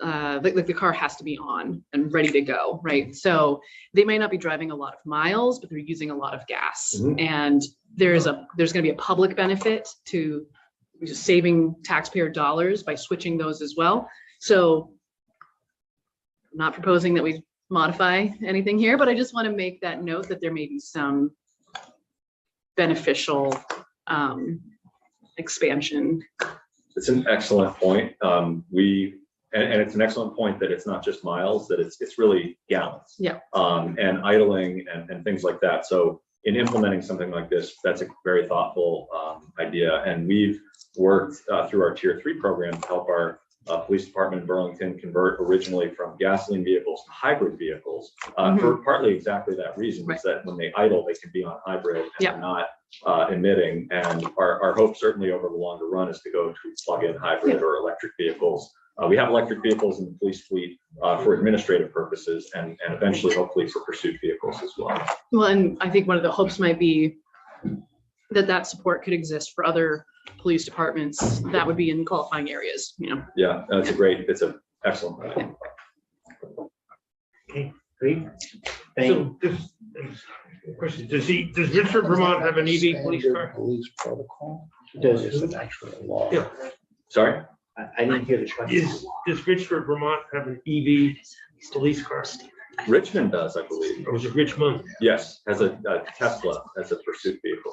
the car has to be on and ready to go, right? So they may not be driving a lot of miles, but they're using a lot of gas. And there's going to be a public benefit to just saving taxpayer dollars by switching those as well. So I'm not proposing that we modify anything here, but I just want to make that note that there may be some beneficial expansion. It's an excellent point. And it's an excellent point that it's not just miles, that it's really gallons. Yeah. And idling and things like that. So in implementing something like this, that's a very thoughtful idea. And we've worked through our Tier 3 program to help our police department in Burlington convert originally from gasoline vehicles to hybrid vehicles for partly exactly that reason, is that when they idle, they can be on hybrid and they're not emitting. And our hope certainly over the longer run is to go to plug-in hybrid or electric vehicles. We have electric vehicles in the police fleet for administrative purposes and eventually hopefully for pursuit vehicles as well. Well, and I think one of the hopes might be that support could exist for other police departments that would be in qualifying areas, you know. Yeah, that's it's an excellent plan. Okay, great. Thank you. So this question, does Richford, Vermont have an EV police car? Police protocol? Does Is it actually a law? Yeah. Sorry? I didn't hear the question. Does Richford, Vermont have an EV police car? Richmond does, I believe. Or was it Richmond? Yes, has a Tesla as a pursuit vehicle.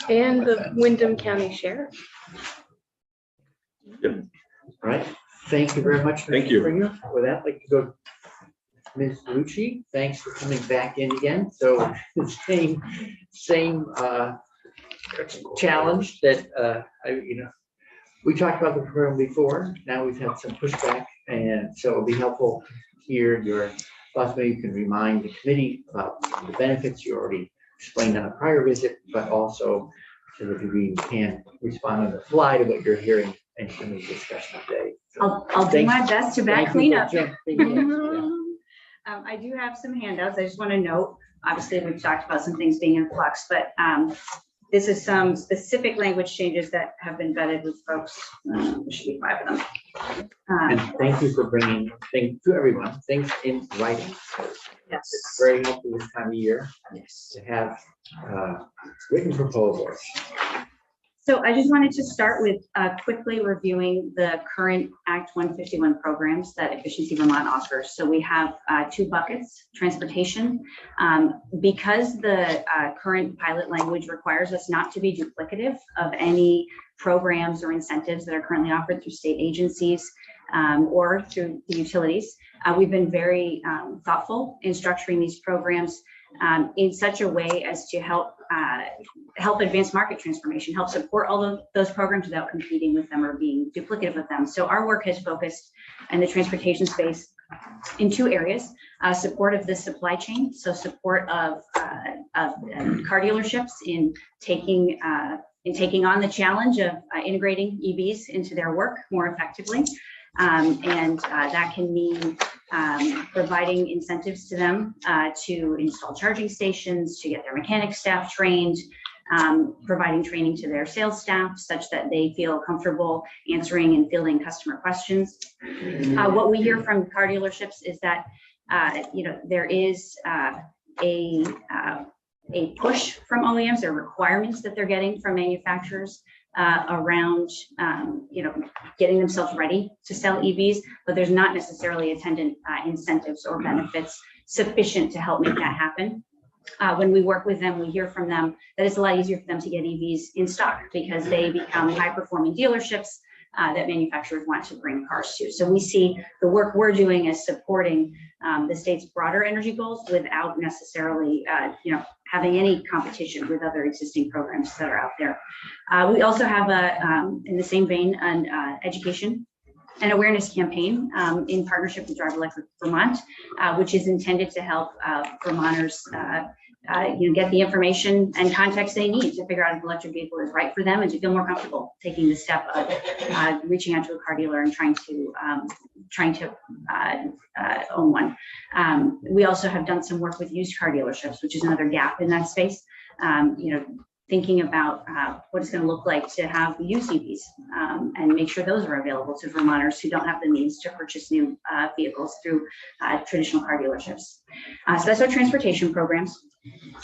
And the Wyndham County Sheriff. All right, thank you very much. Thank Mr. you. Springer. With that, I'd like to go to Ms. Lucci. Thanks for coming back in again. So the same challenge that we talked about the program before. Now we've had some pushback, and so it'll be helpful to hear your thoughts. Maybe you can remind the committee about the benefits you already explained on a prior visit, but also to the degree you can respond on the fly to what you're hearing and some of the discussion today. So I'll do thanks- my best to back thank you clean for up. jumping in. I do have some handouts. I just want to note, obviously, we've talked about some things being in flux, but this is some specific language changes that have been vetted with folks. There should be 5 of them. And thank you for bringing things to everyone, things in writing. Yes. It's very helpful this time of year to have written proposals. So I just wanted to start with quickly reviewing the current Act 151 programs that Efficiency Vermont offers. So we have 2 buckets: transportation. Because the current pilot language requires us not to be duplicative of any programs or incentives that are currently offered through state agencies or through the utilities, we've been very thoughtful in structuring these programs in such a way as to help advance market transformation, help support all of those programs without competing with them or being duplicative with them. So our work has focused in the transportation space in 2 areas: support of the supply chain, so support of car dealerships in taking on the challenge of integrating EVs into their work more effectively. And that can mean providing incentives to them to install charging stations, to get their mechanic staff trained, providing training to their sales staff such that they feel comfortable answering and fielding customer questions. What we hear from car dealerships is that there is a push from OEMs, or requirements that they're getting from manufacturers around getting themselves ready to sell EVs, but there's not necessarily attendant incentives or benefits sufficient to help make that happen. When we work with them, we hear from them that it's a lot easier for them to get EVs in stock because they become high-performing dealerships that manufacturers want to bring cars to. So we see the work we're doing as supporting the state's broader energy goals without necessarily having any competition with other existing programs that are out there. We also have in the same vein, an education and awareness campaign in partnership with Drive Electric Vermont, which is intended to help Vermonters get the information and context they need to figure out if an electric vehicle is right for them and to feel more comfortable taking the step of reaching out to a car dealer and trying to own one. We also have done some work with used car dealerships, which is another gap in that space. Thinking about what it's going to look like to have used EVs and make sure those are available to Vermonters who don't have the means to purchase new vehicles through traditional car dealerships. So that's our transportation programs.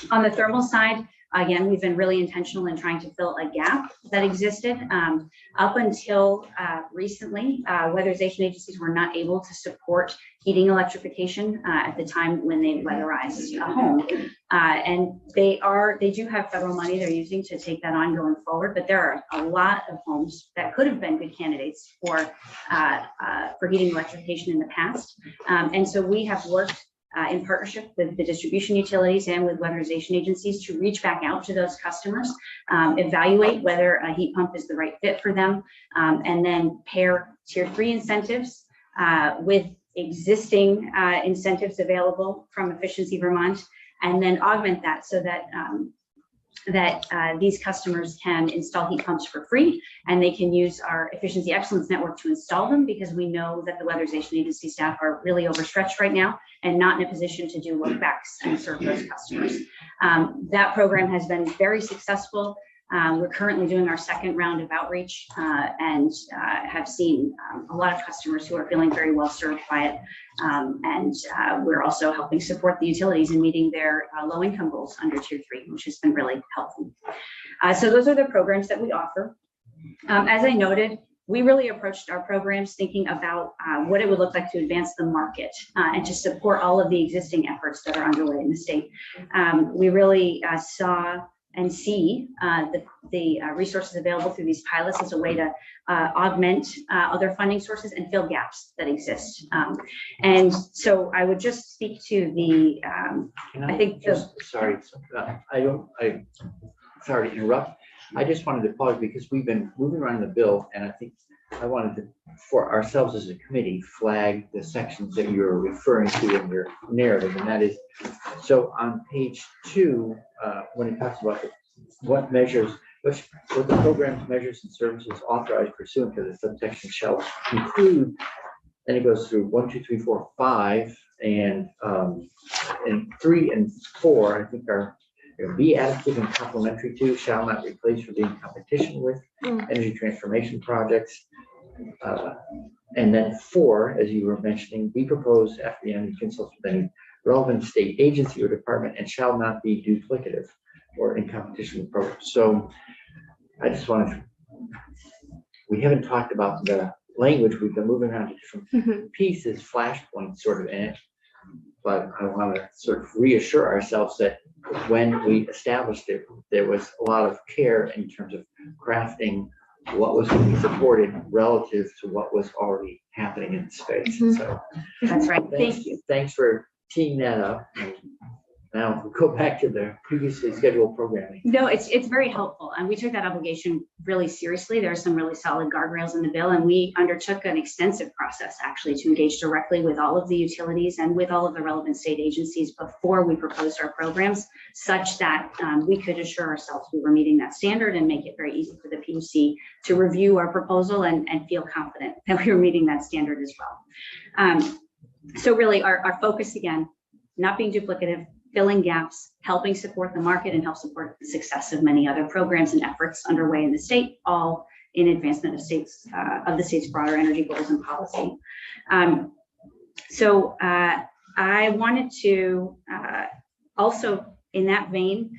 On the thermal side, again, we've been really intentional in trying to fill a gap that existed. Up until recently, weatherization agencies were not able to support heating electrification at the time when they weatherized a home. And they do have federal money they're using to take that on going forward, but there are a lot of homes that could have been good candidates for heating electrification in the past. And so we have worked in partnership with the distribution utilities and with weatherization agencies to reach back out to those customers, evaluate whether a heat pump is the right fit for them, and then pair tier 3 incentives with existing incentives available from Efficiency Vermont, and then augment that so that these customers can install heat pumps for free, and they can use our Efficiency Excellence Network to install them, because we know that the weatherization agency staff are really overstretched right now and not in a position to do look backs and serve those customers. That program has been very successful. We're currently doing our second round of outreach and have seen a lot of customers who are feeling very well served by it. We're also helping support the utilities in meeting their low income goals under tier 3, which has been really helpful. So those are the programs that we offer. As I noted, we really approached our programs thinking about what it would look like to advance the market and to support all of the existing efforts that are underway in the state. We really saw and see the resources available through these pilots as a way to augment other funding sources and fill gaps that exist. And so I would just speak to the, I think sorry to interrupt. I just wanted to pause because we've been moving around the bill, and I think I wanted to, for ourselves as a committee, flag the sections that you're referring to in your narrative, and that is, so on page 2, when it talks about what measures, what the program's measures and services authorized pursuant to the subsection shall include, then it goes through 1, 2, 3, 4, 5, and 3 and 4, I think are be additive and complementary to, shall not replace or be in competition with energy transformation projects. And then 4, as you were mentioning, be proposed after the energy consults with any relevant state agency or department and shall not be duplicative or in competition with programs. So I just wanted to, we haven't talked about the language. We've been moving around to different pieces, flashpoints sort of in it, but I want to sort of reassure ourselves that when we established it, there was a lot of care in terms of crafting what was going to be supported relative to what was already happening in space. So that's right. Thank you. Thanks for teeing that up. And now we'll go back to the previously scheduled programming. No, it's very helpful. And we took that obligation really seriously. There are some really solid guardrails in the bill, and we undertook an extensive process actually to engage directly with all of the utilities and with all of the relevant state agencies before we proposed our programs, such that we could assure ourselves we were meeting that standard and make it very easy for the PUC to review our proposal and feel confident that we were meeting that standard as well. So really our focus, again, not being duplicative, filling gaps, helping support the market, and help support the success of many other programs and efforts underway in the state, all in advancement of the state's broader energy goals and policy. So I wanted to also, in that vein,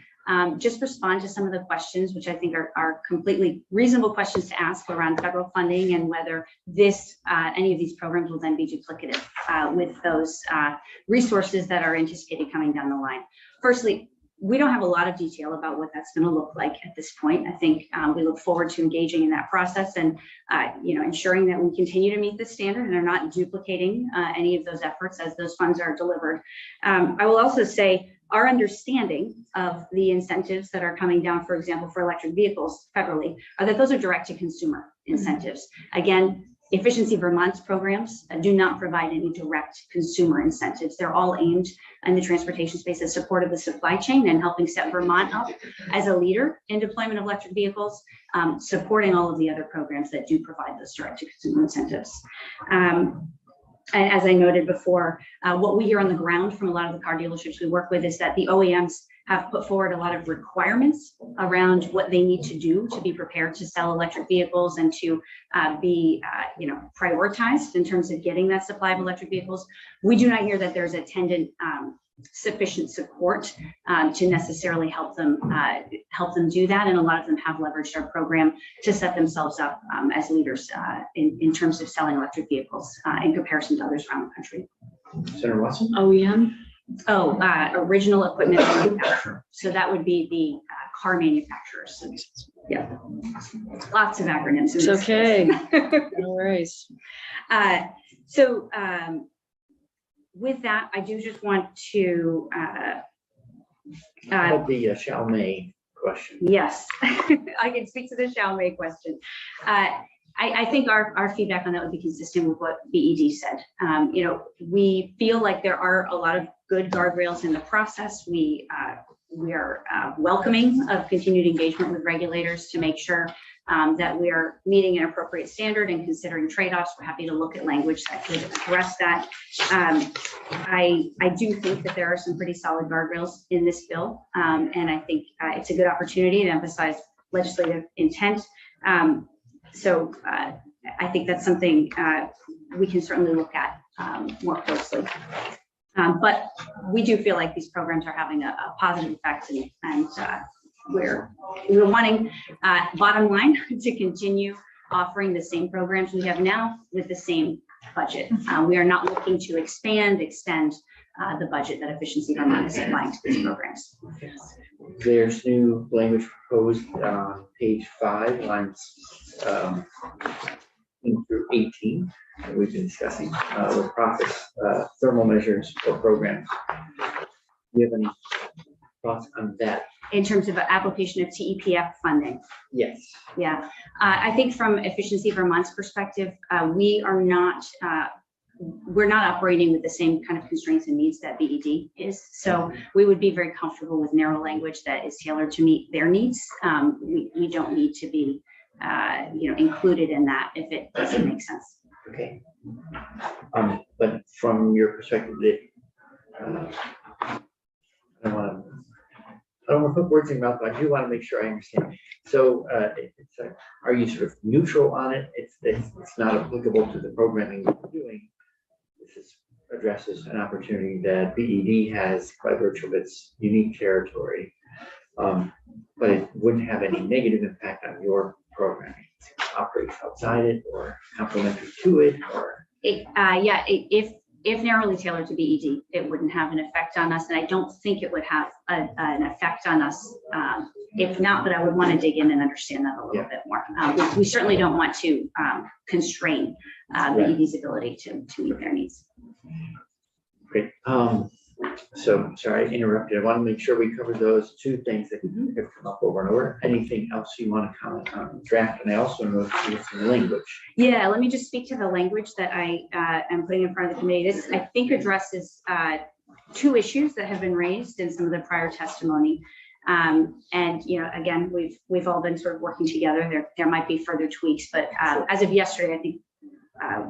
just respond to some of the questions, which I think are completely reasonable questions to ask around federal funding and whether any of these programs will then be duplicative with those resources that are anticipated coming down the line. Firstly, we don't have a lot of detail about what that's going to look like at this point. I think we look forward to engaging in that process and ensuring that we continue to meet the standard and are not duplicating any of those efforts as those funds are delivered. I will also say our understanding of the incentives that are coming down, for example, for electric vehicles federally, are that those are direct to consumer incentives. Again, Efficiency Vermont's programs do not provide any direct consumer incentives. They're all aimed in the transportation space as support of the supply chain and helping set Vermont up as a leader in deployment of electric vehicles, supporting all of the other programs that do provide those direct to consumer incentives. And as I noted before, what we hear on the ground from a lot of the car dealerships we work with is that the OEMs have put forward a lot of requirements around what they need to do to be prepared to sell electric vehicles and to be prioritized in terms of getting that supply of electric vehicles. We do not hear that there's attendant sufficient support to necessarily help them do that, and a lot of them have leveraged our program to set themselves up as leaders in terms of selling electric vehicles in comparison to others around the country. Senator Watson? OEM? Oh, original equipment manufacturer. So that would be the car manufacturers. Yeah, lots of acronyms. It's okay. No worries. With that, I do just want to, About the shall may question. yes, I can speak to the shall may question. I think our feedback on that would be consistent with what BED said. You know, we feel like there are a lot of good guardrails in the process. We are welcoming of continued engagement with regulators to make sure that we are meeting an appropriate standard and considering trade-offs. We're happy to look at language that could address that. I do think that there are some pretty solid guardrails in this bill, and I think it's a good opportunity to emphasize legislative intent. So I think that's something we can certainly look at more closely. But we do feel like these programs are having a positive effect, and we're wanting, bottom line, to continue offering the same programs we have now with the same budget. We are not looking to extend the budget that Efficiency Vermont is applying to these programs. There's new language proposed on page 5, lines 16 through 18, that we've been discussing with process thermal measures for programs. Do you have any thoughts on that? In terms of application of TEPF funding. Yes. Yeah, I think from Efficiency Vermont's perspective, we're not operating with the same kind of constraints and needs that BED is. So we would be very comfortable with narrow language that is tailored to meet their needs. We don't need to be, included in that if it doesn't make sense. Okay. But from your perspective, I don't want to put words in your mouth, but I do want to make sure I understand. So are you sort of neutral on it? It's not applicable to the programming you're doing. This addresses an opportunity that BED has by virtue of its unique territory, but it wouldn't have any negative impact on your programming. It operates outside it or complementary to it, or If narrowly tailored to BED, it wouldn't have an effect on us, and I don't think it would have an effect on us. If not, but I would want to dig in and understand that a little bit more. We certainly don't want to constrain BED's ability to meet their needs. Great. So sorry, I interrupted. I want to make sure we cover those two things that have come up over and over. Anything else you want to comment on the draft? And I also know some language. Yeah, let me just speak to the language that I am putting in front of the committee. This, I think, addresses two issues that have been raised in some of the prior testimony. And again, we've all been sort of working together. There might be further tweaks, but as of yesterday, I think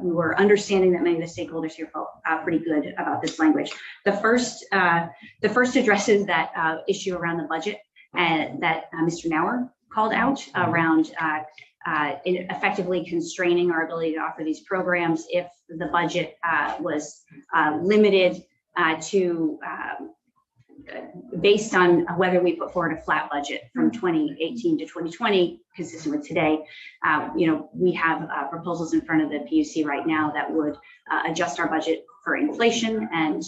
we were understanding that many of the stakeholders here felt pretty good about this language. The first addresses that issue around the budget and that Mr. Nauer called out around effectively constraining our ability to offer these programs if the budget was limited to based on whether we put forward a flat budget from 2018 to 2020, consistent with today. We have proposals in front of the PUC right now that would adjust our budget for inflation, and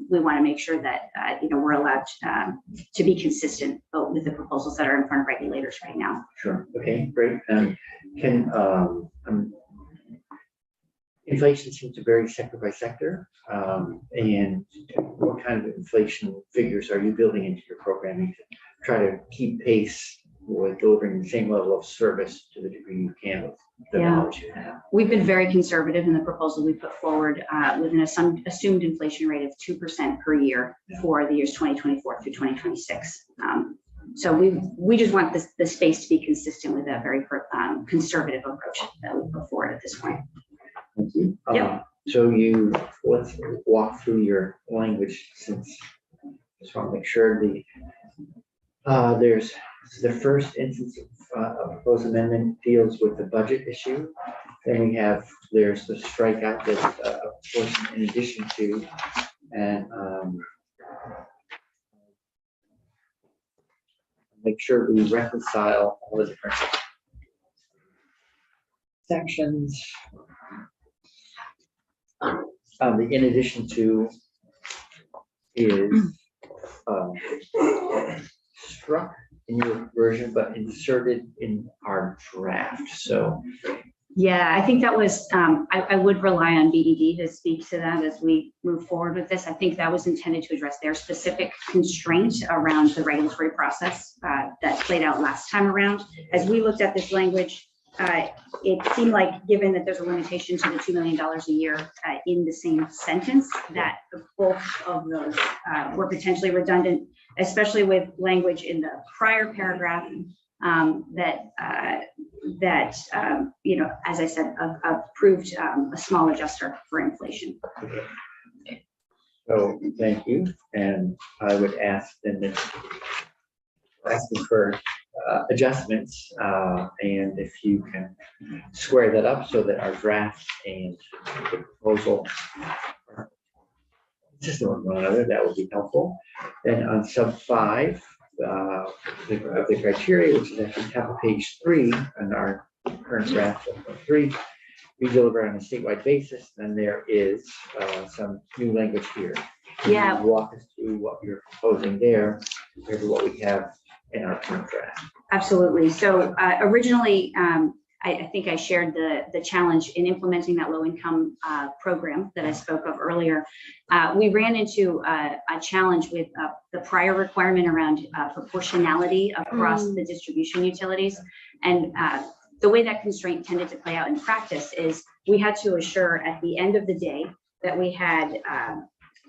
we want to make sure that we're allowed to be consistent with the proposals that are in front of regulators right now. Sure. Okay, great. Inflation seems to vary sector by sector. And what kind of inflation figures are you building into your programming to try to keep pace with delivering the same level of service to the degree you can with the knowledge you have? We've been very conservative in the proposal we put forward with an assumed inflation rate of 2% per year for the years 2024 through 2026. So we just want the space to be consistent with a very conservative approach that we put forward at this point. Thank you. Yep. So let's walk through your language, since I just want to make sure there's the first instance of a proposed amendment deals with the budget issue. Then there's the strikeout that's a portion in addition to, and make sure we reconcile all the different sections. The in addition to is struck in your version, but inserted in our draft. So Yeah, I think that was, I would rely on BED to speak to that as we move forward with this. I think that was intended to address their specific constraint around the regulatory process that played out last time around. As we looked at this language, it seemed like, given that there's a limitation to the $2 million a year in the same sentence, that both of those were potentially redundant, especially with language in the prior paragraph that as I said, approved a small adjuster for inflation. So thank you. And I would ask then that asking for adjustments and if you can square that up so that our draft and the proposal are consistent with one another, that would be helpful. Then on sub 5, the criteria, which is actually top of page 3 on our current draft 1.3, we deliver on a statewide basis. Then there is some new language here. Can Yeah. you walk us through what you're proposing there compared to what we have in our current draft? Absolutely. So originally, I think I shared the challenge in implementing that low income program that I spoke of earlier. We ran into a challenge with the prior requirement around proportionality across the distribution utilities. And the way that constraint tended to play out in practice is we had to assure at the end of the day that we had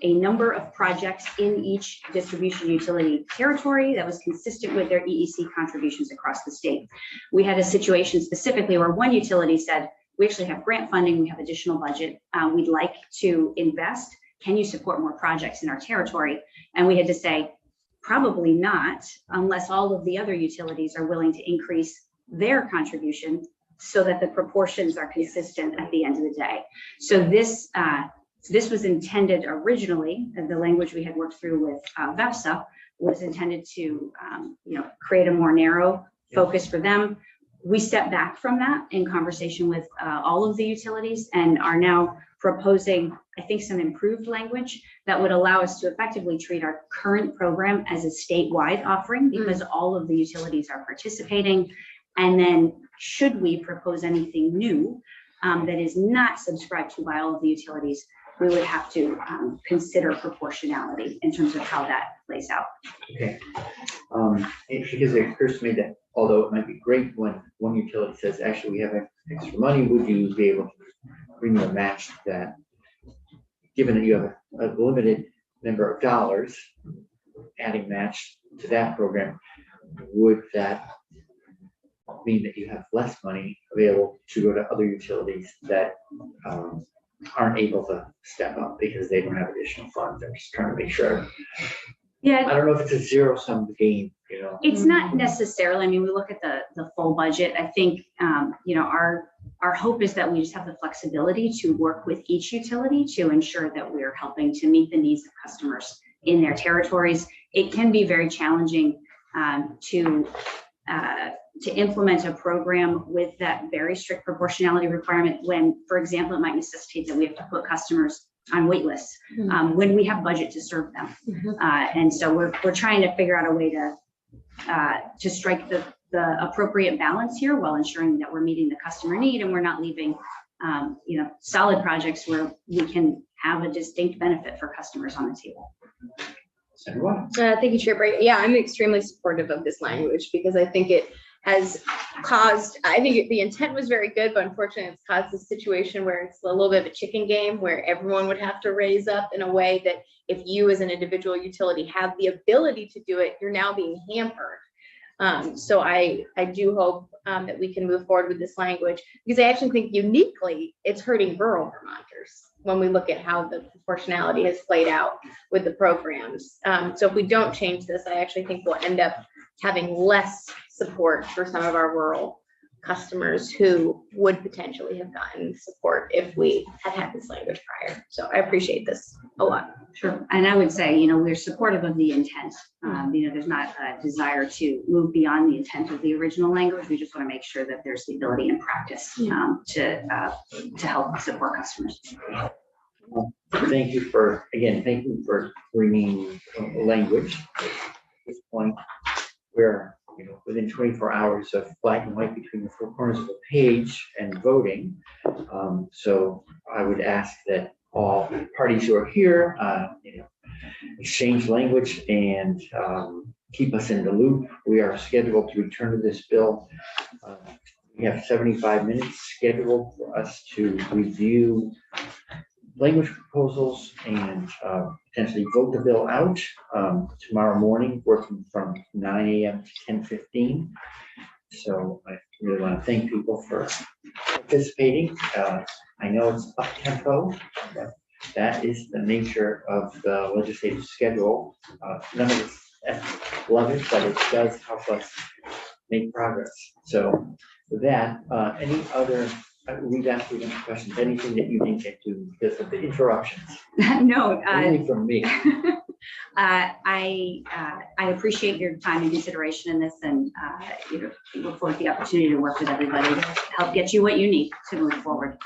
a number of projects in each distribution utility territory that was consistent with their EEC contributions across the state. We had a situation specifically where one utility said, we actually have grant funding, we have additional budget, we'd like to invest. Can you support more projects in our territory? And we had to say, probably not, unless all of the other utilities are willing to increase their contribution so that the proportions are consistent at the end of the day. So this was intended originally, and the language we had worked through with VEPSA was intended to create a more narrow focus for them. We stepped back from that in conversation with all of the utilities and are now proposing, I think, some improved language that would allow us to effectively treat our current program as a statewide offering because all of the utilities are participating. And then should we propose anything new that is not subscribed to by all of the utilities, we would have to consider proportionality in terms of how that plays out. Okay. Because it occurs to me that although it might be great when one utility says, actually, we have extra money, would you be able to bring a match to that? Given that you have a limited number of dollars, adding match to that program, would that mean that you have less money available to go to other utilities that aren't able to step up because they don't have additional funds? I'm just trying to make sure. Yeah. I don't know if it's a zero-sum game, It's not necessarily. I mean, we look at the full budget. I think, our hope is that we just have the flexibility to work with each utility to ensure that we're helping to meet the needs of customers in their territories. It can be very challenging to implement a program with that very strict proportionality requirement when, for example, it might necessitate that we have to put customers on wait lists when we have budget to serve them. And so we're trying to figure out a way to strike the appropriate balance here while ensuring that we're meeting the customer need and we're not leaving solid projects where we can have a distinct benefit for customers on the table. Thank you, Chair Bright. Yeah, I'm extremely supportive of this language because I think it has caused, I think the intent was very good, but unfortunately it's caused a situation where it's a little bit of a chicken game where everyone would have to raise up in a way that if you as an individual utility have the ability to do it, you're now being hampered. So I do hope that we can move forward with this language because I actually think uniquely it's hurting rural Vermonters when we look at how the proportionality has played out with the programs. So if we don't change this, I actually think we'll end up having less support for some of our rural customers who would potentially have gotten support if we had had this language prior. So I appreciate this a lot. Sure. And I would say, we're supportive of the intent. There's not a desire to move beyond the intent of the original language. We just want to make sure that there's the ability in practice to help support customers. Thank you for bringing language at this point where, with within 24 hours of black and white between the four corners of the page and voting. So I would ask that all parties who are here, exchange language and keep us in the loop. We are scheduled to return to this bill. We have 75 minutes scheduled for us to review language proposals and potentially vote the bill out tomorrow morning, working from 9 a.m. to 10:15. So I really want to thank people for participating. I know it's up tempo, but that is the nature of the legislative schedule. None of us love it, but it does help us make progress. So with that, any other, we've asked you any questions, anything that you didn't get to because of the interruptions? No, Only from me. I appreciate your time and consideration in this, and look forward to the opportunity to work with everybody to help get you what you need to move forward.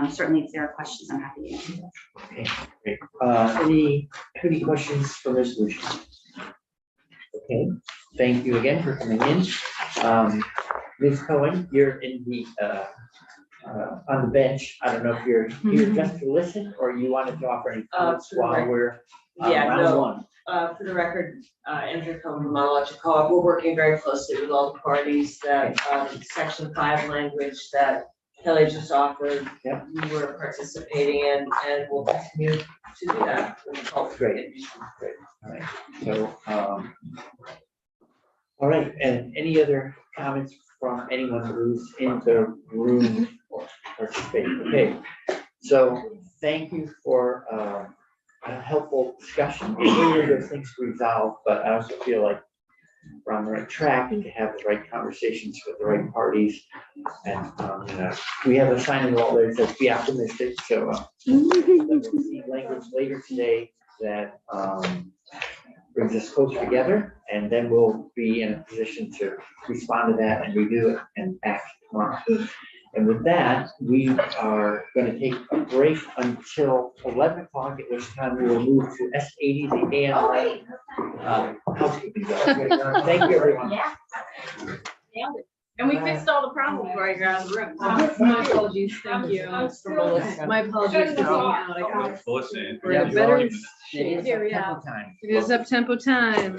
Certainly, if there are questions, I'm happy to answer those. Okay, great. Any questions for resolution? Okay, thank you again for coming in. Ms. Cohen, you're in the on the bench. I don't know if you're here just to listen or you wanted to offer any comments while we're round one. For the record, Andrew Cohen from Monologic Co-op, we're working very closely with all the parties that Section 5 language that Kelly just offered. Yep. We were participating in, and we'll continue to do that. Great. All right. So, all right. And any other comments from anyone who's in the room or participating? Okay. So thank you for a helpful discussion. Clearly there's things to resolve, but I also feel like we're on the right track to have the right conversations with the right parties. And we have a sign in the wall there that says be optimistic. So we'll see language later today that brings us closer together, and then we'll be in a position to respond to that and review it and act tomorrow. And with that, we are going to take a break until 11 o'clock, at which time we will move to S80, the AMI housekeeping. Thank you, everyone. Yeah. And we fixed all the problems while you're out of the room. My apologies, thank you. My apologies for being out. I got Listen. We're in a better It is shape here, yeah. tempo time. It is up tempo time.